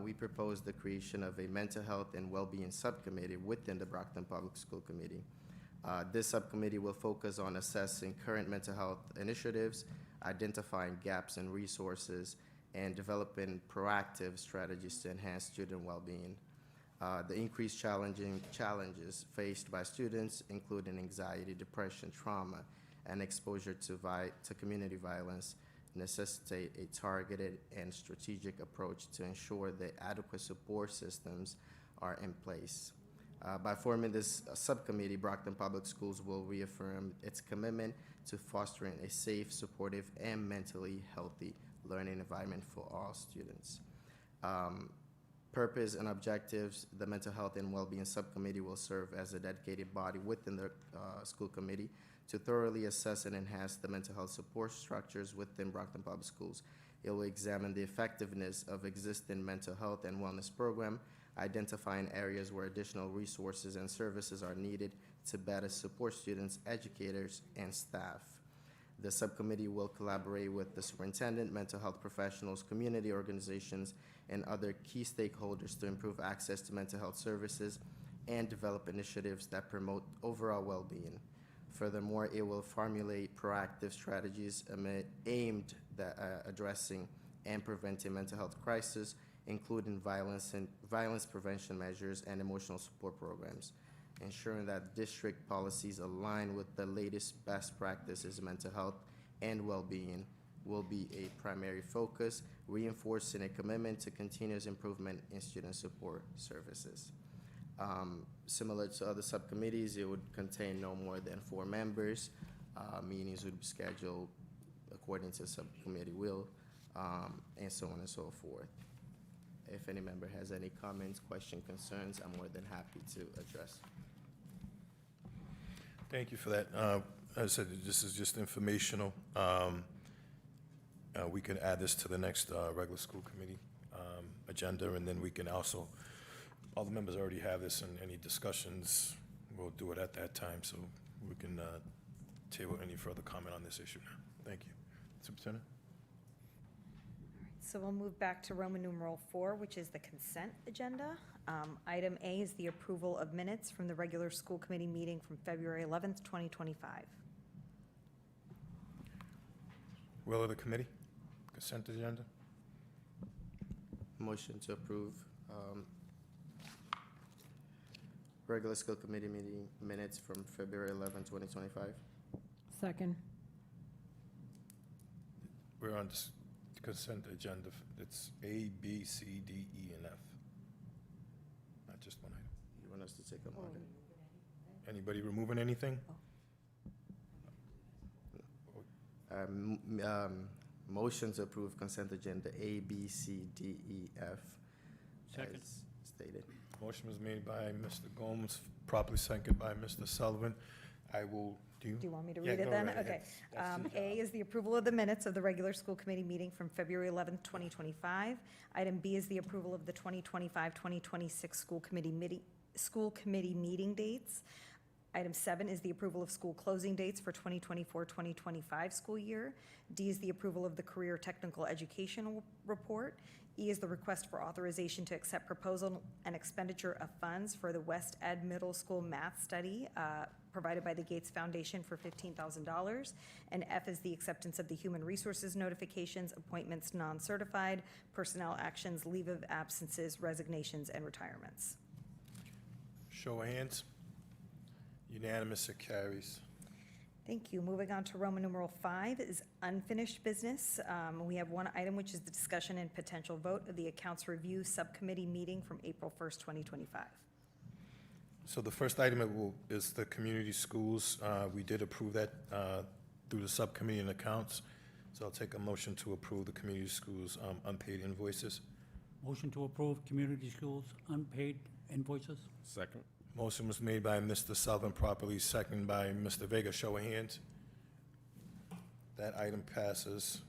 we propose the creation of a mental health and well-being subcommittee within the Brockton Public School Committee. This subcommittee will focus on assessing current mental health initiatives, identifying gaps in resources, and developing proactive strategies to enhance student well-being. The increased challenges faced by students, including anxiety, depression, trauma, and exposure to community violence, necessitate a targeted and strategic approach to ensure that adequate support systems are in place. By forming this subcommittee, Brockton Public Schools will reaffirm its commitment to fostering a safe, supportive, and mentally healthy learning environment for all students. Purpose and objectives: the Mental Health and Wellbeing Subcommittee will serve as a dedicated body within the school committee to thoroughly assess and enhance the mental health support structures within Brockton Public Schools. It will examine the effectiveness of existing mental health and wellness program, identifying areas where additional resources and services are needed to better support students, educators, and staff. The subcommittee will collaborate with the superintendent, mental health professionals, community organizations, and other key stakeholders to improve access to mental health services and develop initiatives that promote overall well-being. Furthermore, it will formulate proactive strategies aimed at addressing and preventing mental health crises, including violence prevention measures and emotional support programs, ensuring that district policies align with the latest best practices in mental health and well-being will be a primary focus, reinforcing a commitment to continuous improvement in student support services. Similar to other subcommittees, it would contain no more than 4 members. Meetings would be scheduled according to subcommittee will, and so on and so forth. If any member has any comments, questions, concerns, I'm more than happy to address. Thank you for that. As I said, this is just informational. We can add this to the next regular school committee agenda, and then we can also, all the members already have this, and any discussions, we'll do it at that time, so we can table any further comment on this issue now. Thank you. Superintendent? So we'll move back to Roman numeral 4, which is the consent agenda. Item A is the approval of minutes from the regular school committee meeting from February 11th, 2025. Will of the committee? Consent agenda? Motion to approve regular school committee meeting minutes from February 11, 2025. Second. We're on this consent agenda. It's A, B, C, D, E, and F. Not just one item. You want us to take them on? Anybody removing anything? Motion to approve consent agenda A, B, C, D, E, F. Second. As stated. Motion was made by Mr. Gomes, properly seconded by Mr. Sullivan. I will, Do you want me to Yeah, read it go then? right ahead. Okay. That's your A is the approval of the minutes of the regular school committee meeting from February 11th, 2025. Item B is the approval of the 2025-2026 school committee meeting dates. Item 7 is the approval of school closing dates for 2024-2025 school year. D is the approval of the career technical educational report. E is the request for authorization to accept proposal and expenditure of funds for the West Ed Middle School math study provided by the Gates Foundation for $15,000. And F is the acceptance of the human resources notifications, appointments non-certified, personnel actions, leave of absences, resignations, and retirements. show of hands. Unanimous, it carries. Thank you. Moving on to Roman numeral 5 is unfinished business. We have one item, which is the discussion and potential vote of the accounts review subcommittee meeting from April 1st, 2025. So the first item is the community schools. We did approve that through the subcommittee and accounts. So I'll take a motion to approve the community schools unpaid invoices. Motion to approve community schools unpaid invoices. Second. Motion was made by Mr. Sullivan, properly seconded by Mr. Vega. Show of hands. That item passes.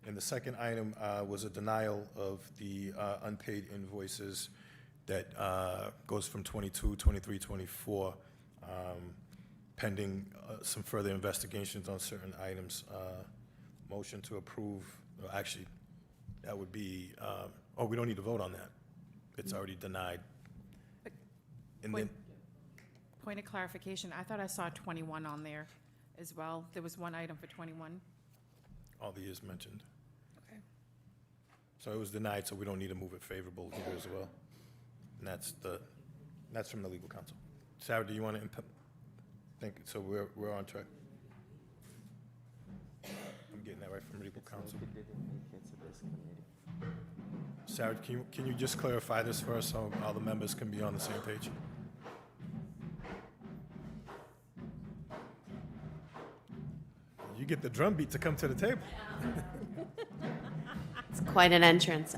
And the second item was a denial of the unpaid invoices that goes from 22, 23, 24, pending some further investigations on certain items. Motion to approve, actually, That would be, oh, we don't need to vote on that. It's already denied. And then, Point of clarification, I thought I saw 21 on there as well. There was one item for 21. all the years mentioned. Okay. So it was denied, so we don't need to move it favorable here as well. And that's from the legal counsel. Sarah, do you want to think, so we're on track? I'm getting that right from legal counsel. Sarah, can you just clarify this for us so all the members can be on the same page? You get the drum beat to come to the table. It's quite an entrance.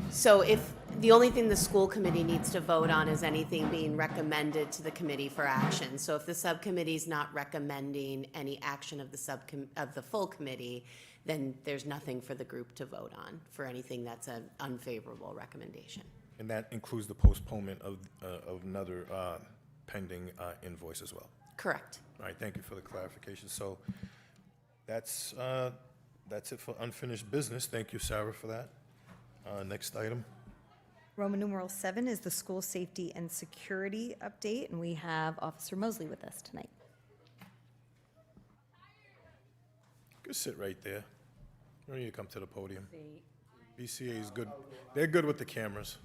So if the only thing the school committee needs to vote on is anything being recommended to the committee for action. So if the subcommittee's not recommending any action of the full committee, then there's nothing for the group to vote on for anything that's an unfavorable recommendation. And that includes the postponement of another pending invoice as well. Correct. All right, thank you for the clarification. So that's it for unfinished business. Thank you, Sarah, for that. Next item. Roman numeral 7 is the school safety and security update, and we have Officer Mosley with us tonight. Go sit right there. You don't need to come to the podium. BCA is good. They're good with the cameras.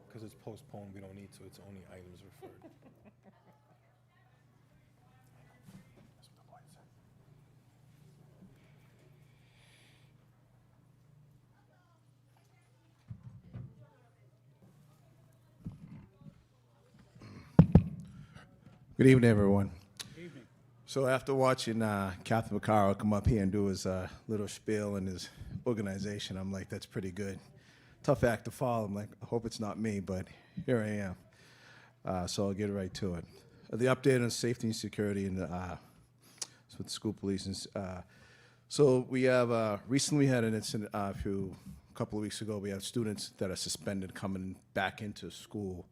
Because it's postponed, we don't need to. It's only items referred. Good evening, everyone. So after watching Captain Vaccaro come up here and do his little spiel and his organization, I'm like, that's pretty good. Tough act to follow. I'm like, I hope it's not me, but here I am. So I'll get right to it. The update on safety and security and with the school police. So we have recently had an incident a couple of weeks ago. We have students that are suspended coming back into school.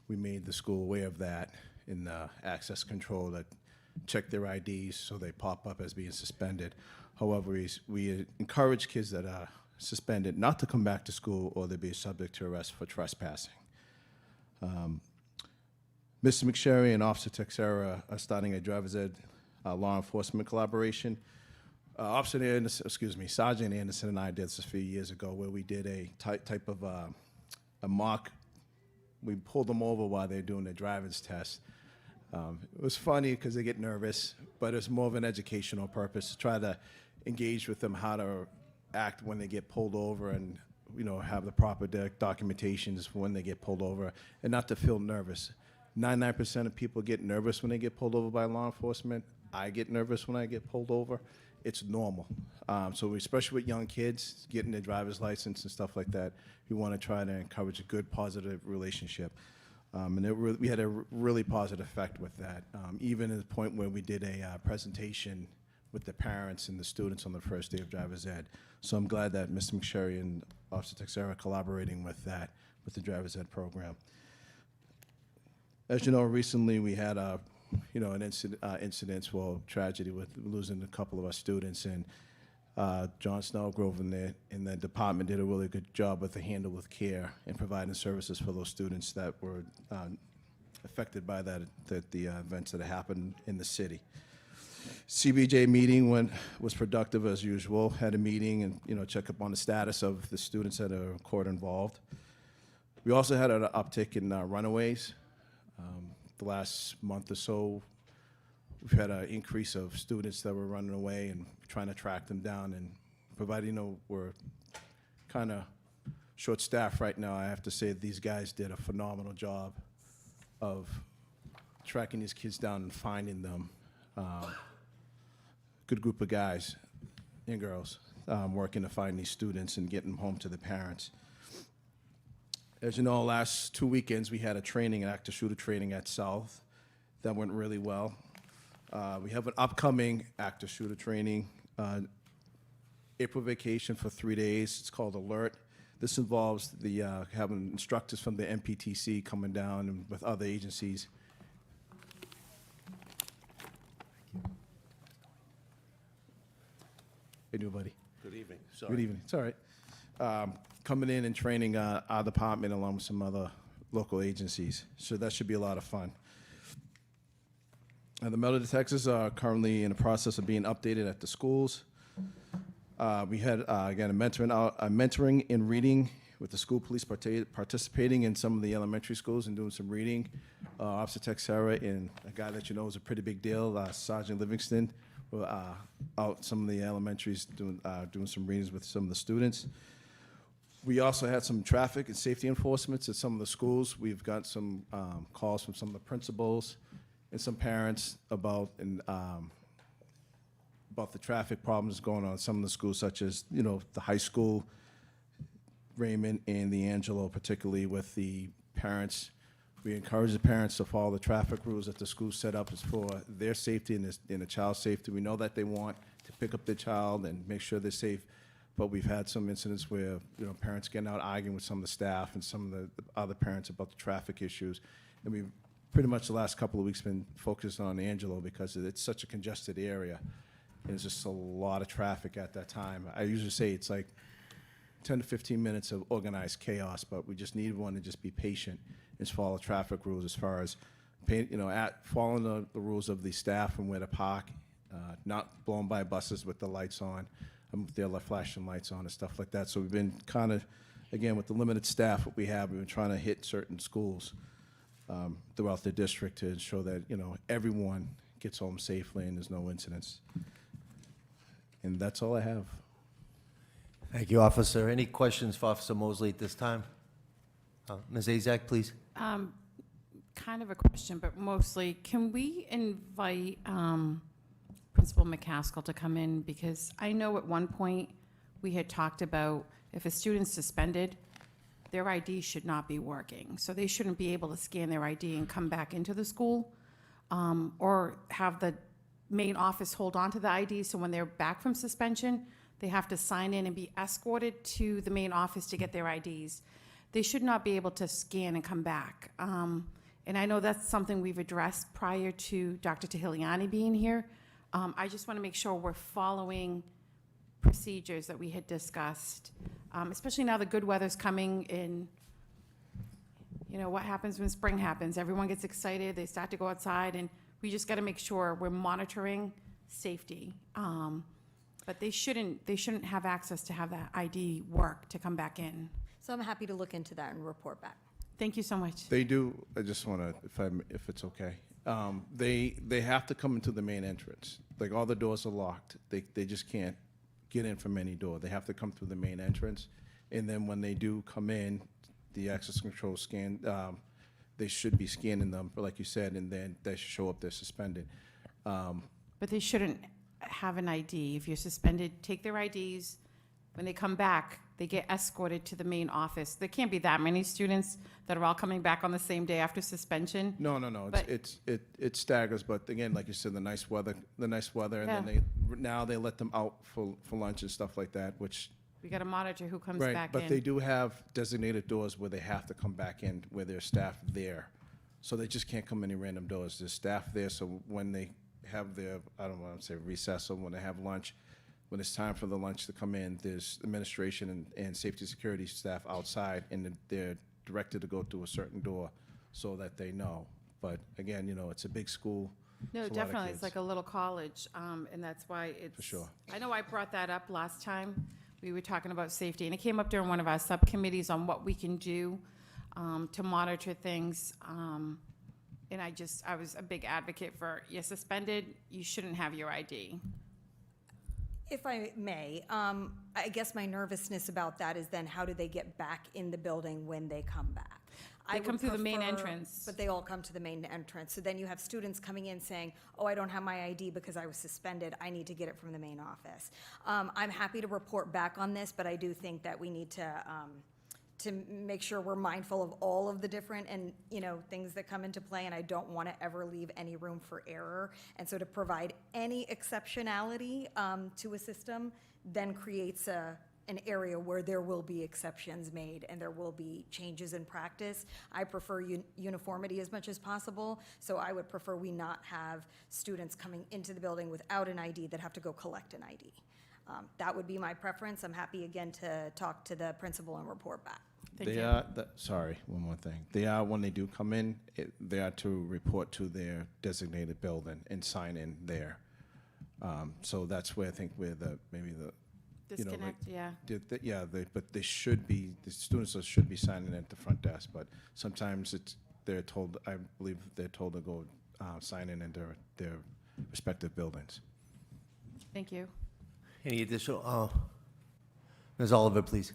We made the school aware of that in access control that check their IDs so they pop up as being suspended. However, we encourage kids that are suspended not to come back to school or they'll be subject to arrest for trespassing. Mr. McSherry and Officer Texera are starting a driver's ed law enforcement collaboration. Sergeant Anderson and I did this a few years ago where we did a type of a mock. We pulled them over while they're doing their driver's test. It was funny because they get nervous, but it's more of an educational purpose to try to engage with them how to act when they get pulled over and, have the proper documentations for when they get pulled over and not to feel nervous. 99% of people get nervous when they get pulled over by law enforcement. I get nervous when I get pulled over. It's normal. So especially with young kids getting their driver's license and stuff like that, we want to try to encourage a good, positive relationship. And we had a really positive effect with that, even at the point where we did a presentation with the parents and the students on the first day of driver's ed. So I'm glad that Mr. McSherry and Officer Texera are collaborating with that, with the driver's ed program. As you know, recently we had an tragedy with losing a couple of our students, and John Snellgrove and the department did a really good job with the handle with care and providing services for those students that were affected by the events that happened in the city. CBJ meeting was productive as usual. Had a meeting and check up on the status of the students that are court involved. We also had an uptick in runaways. The last month or so, we've had an increase of students that were running away and trying to track them down and providing, we're kind of short-staffed right now. I have to say these guys did a phenomenal job of tracking these kids down and finding them. Good group of guys and girls working to find these students and getting them home to the parents. As you know, last 2 weekends we had a training, an active shooter training at South. That went really well. We have an upcoming active shooter training, April vacation for 3 days. It's called Alert. This involves having instructors from the MPTC coming down and with other agencies. Hey, new buddy. Good evening. Sorry. Good evening. It's all right. Coming in and training our department along with some other local agencies. So that should be a lot of fun. The metal detectors are currently in the process of being updated at the schools. We had, again, a mentoring in reading with the school police participating in some of the elementary schools and doing some reading. Officer Tech Sarah and a guy that you know is a pretty big deal, Sergeant Livingston, were out some of the elementaries doing some readings with some of the students. We also had some traffic and safety enforcements at some of the schools. We've got some calls from some of the principals and some parents about the traffic problems going on in some of the schools, such as, you know, the high school, Raymond and the Angelo, particularly with the parents. We encourage the parents to follow the traffic rules that the school set up is for their safety and the child's safety. We know that they want to pick up their child and make sure they're safe, but we've had some incidents where, you know, parents getting out arguing with some of the staff and some of the other parents about the traffic issues. And we've pretty much the last couple of weeks been focused on Angelo because it's such a congested area. And there's just a lot of traffic at that time. I usually say it's like 10 to 15 minutes of organized chaos, but we just need one to just be patient and follow traffic rules as far as following the rules of the staff and where to park, not blown by buses with the lights on, their flashing lights on and stuff like that. So we've been kind of, again, with the limited staff that we have, we've been trying to hit certain schools throughout the district to ensure that, you know, everyone gets home safely and there's no incidents. And that's all I have. Thank you, Officer. Any questions for Officer Mosley at this time? Ms. Azak, please. Kind of a question, but mostly, can we invite Principal McCaskill to come in? Because I know at one point we had talked about if a student's suspended, their ID should not be working. So they shouldn't be able to scan their ID and come back into the school, or have the main office hold on to the ID, so when they're back from suspension, they have to sign in and be escorted to the main office to get their IDs. They should not be able to scan and come back. And I know that's something we've addressed prior to Dr. Tahiliani being here. I just want to make sure we're following procedures that we had discussed, especially now the good weather's coming in. You know, what happens when spring happens? Everyone gets excited, they start to go outside, and we just got to make sure we're monitoring safety. But they shouldn't have access to have that ID work to come back in. So I'm happy to look into that and report back. Thank you so much. They do, I just want to, if it's okay, they have to come into the main entrance. Like, all the doors are locked. They just can't get in from any door. They have to come through the main entrance. And then when they do come in, the access control scan, they should be scanning them, like you said, and then they should show up they're suspended. But they shouldn't have an ID. If you're suspended, take their IDs. When they come back, they get escorted to the main office. There can't be that many students that are all coming back on the same day after suspension. No. But- It staggers, but again, like you said, the nice weather, and Yeah. then they let them out for lunch and stuff like that, which. We got to monitor who comes Right, back but in. they do have designated doors where they have to come back in, where there's staff there. So they just can't come any random doors. There's staff there, so when they have their, I don't want to say recess, or when they have lunch, when it's time for the lunch to come in, there's administration and safety security staff outside, and they're directed to go through a certain door so that they know. But again, you know, it's a big school. No, It's a lot of definitely. kids. It's like a little college, and that's why it's. For sure. I know I brought that up last time. We were talking about safety, and it came up during one of our subcommittees on what we can do to monitor things. And I was a big advocate for, you're suspended, you shouldn't have your ID. If I may, I guess my nervousness about that is then how do they get back in the building when they come back? They I come would through the main prefer- entrance. But they all come to the main entrance. So then you have students coming in saying, oh, I don't have my ID because I was suspended. I need to get it from the main office. I'm happy to report back on this, but I do think that we need to make sure we're mindful of all of the different and, you know, things that come into play, and I don't want to ever leave any room for error. And so to provide any exceptionality to a system then creates an area where there will be exceptions made and there will be changes in practice. I prefer uniformity as much as possible, so I would prefer we not have students coming into the building without an ID that have to go collect an ID. That would be my preference. I'm happy again to talk to the principal and report back. Thank They you. are, sorry, one more thing. They are, when they do come in, they are to report to their designated building and sign in there. So that's where I think maybe the, you know, like, Disconnect, yeah. but they should be, the students should be signing in at the front desk, but sometimes they're told, I believe they're told to go sign in their respective buildings. Thank you. Any additional, Ms. Oliver, please.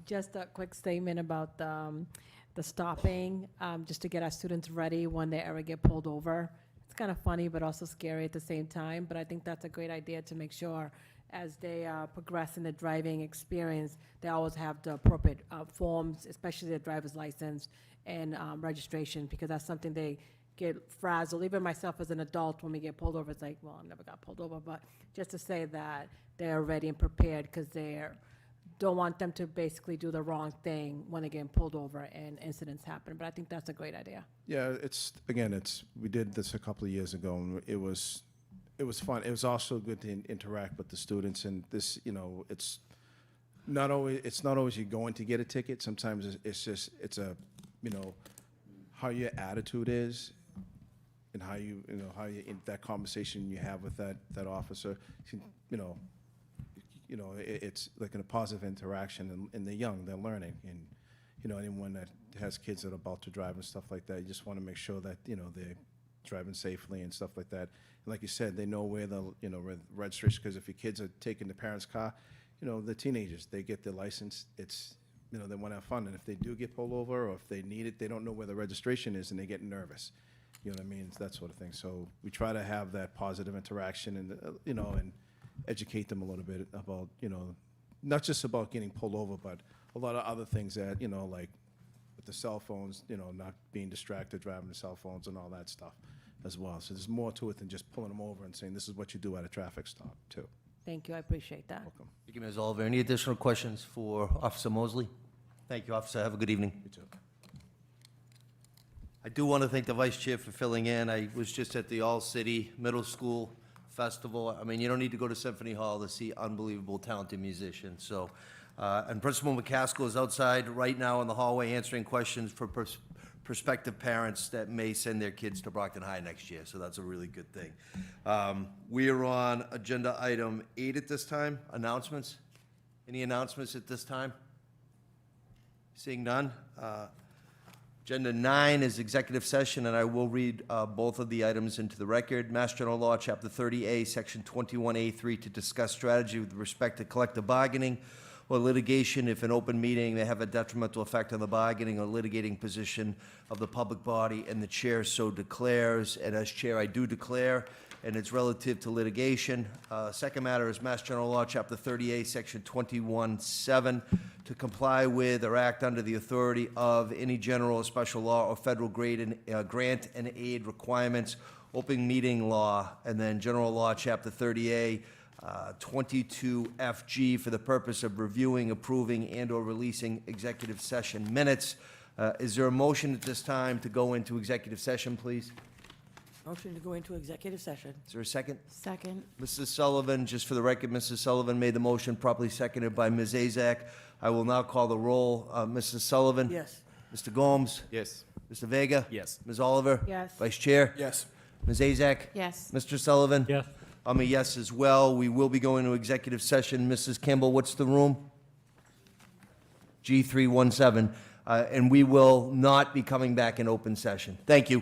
Just a quick statement about the stopping, just to get our students ready when they ever get pulled over. It's kind of funny, but also scary at the same time, but I think that's a great idea to make sure as they progress in the driving experience, they always have the appropriate forms, especially their driver's license and registration, because that's something they get frazzled. Even myself as an adult, when we get pulled over, it's like, well, I never got pulled over, but just to say that they're ready and prepared, because don't want them to basically do the wrong thing when they're getting pulled over and incidents happen. But I think that's a great idea. Yeah, we did this a couple of years ago, and it was fun. It was also good to interact with the students, and this, you know, it's not always you're going to get a ticket. Sometimes it's a, you know, how your attitude is, and how you in that conversation you have with that officer, it's like a positive interaction, and they're young, they're learning, and you know, anyone that has kids that are about to drive and stuff like that, you just want to make sure that, you know, they're driving safely and stuff like that. And like you said, they know where the registration, because if your kids are taking the parents' car, you know, the teenagers, they get their license, it's, you know, they want to have fun, and if they do get pulled over, or if they need it, they don't know where the registration is, and they get nervous. You know what I mean? It's that sort of thing. So we try to have that positive interaction, and you know, and educate them a little bit about, you know, not just about getting pulled over, but a lot of other things that, you know, like with the cell phones, you know, not being distracted, driving the cell phones and all that stuff as well. So there's more to it than just pulling them over and saying, this is what you do at a traffic stop, too. Thank you, I appreciate that. Welcome. Thank you, Ms. Oliver. Any additional questions for Officer Mosley? Thank you, Officer. Have a good evening. You too. I do want to thank the Vice Chair for filling in. I was just at the All-City Middle School Festival. I mean, you don't need to go to Symphony Hall to see unbelievable, talented musicians. So, and Principal McCaskill is outside right now in the hallway answering questions for prospective parents that may send their kids to Brockton High next year. So that's a really good thing. We are on agenda item 8 at this time. Announcements? Any announcements at this time? Seeing none. Agenda 9 is executive session, and I will read both of the items into the record. Mass General Law, Chapter 30A, Section 21A3, to discuss strategy with respect to collective bargaining or litigation if an open meeting may have a detrimental effect on the bargaining or litigating position of the public body, and the chair so declares. And as chair, I do declare, and it's relative to litigation. Second matter is Mass General Law, Chapter 38, Section 21-7, to comply with or act under the authority of any general or special law or federal grant and aid requirements, open meeting law, and then General Law, Chapter 30A, 22FG, for the purpose of reviewing, approving, and/or releasing executive session minutes. Is there a motion at this time to go into executive session, please? Motion to go into executive session. Is there a second? Second. Mrs. Sullivan, just for the record, Mrs. Sullivan made the motion, properly seconded by Ms. Azak. I will now call the roll. Mrs. Sullivan? Yes. Mr. Gomes? Yes. Mr. Vega? Yes. Ms. Oliver? Yes. Vice Chair? Yes. Ms. Azak? Yes. Mr. Sullivan? Yes. I'm a yes as well. We will be going to executive session. Mrs. Kimball, what's the room? G317. And we will not be coming back in open session. Thank you.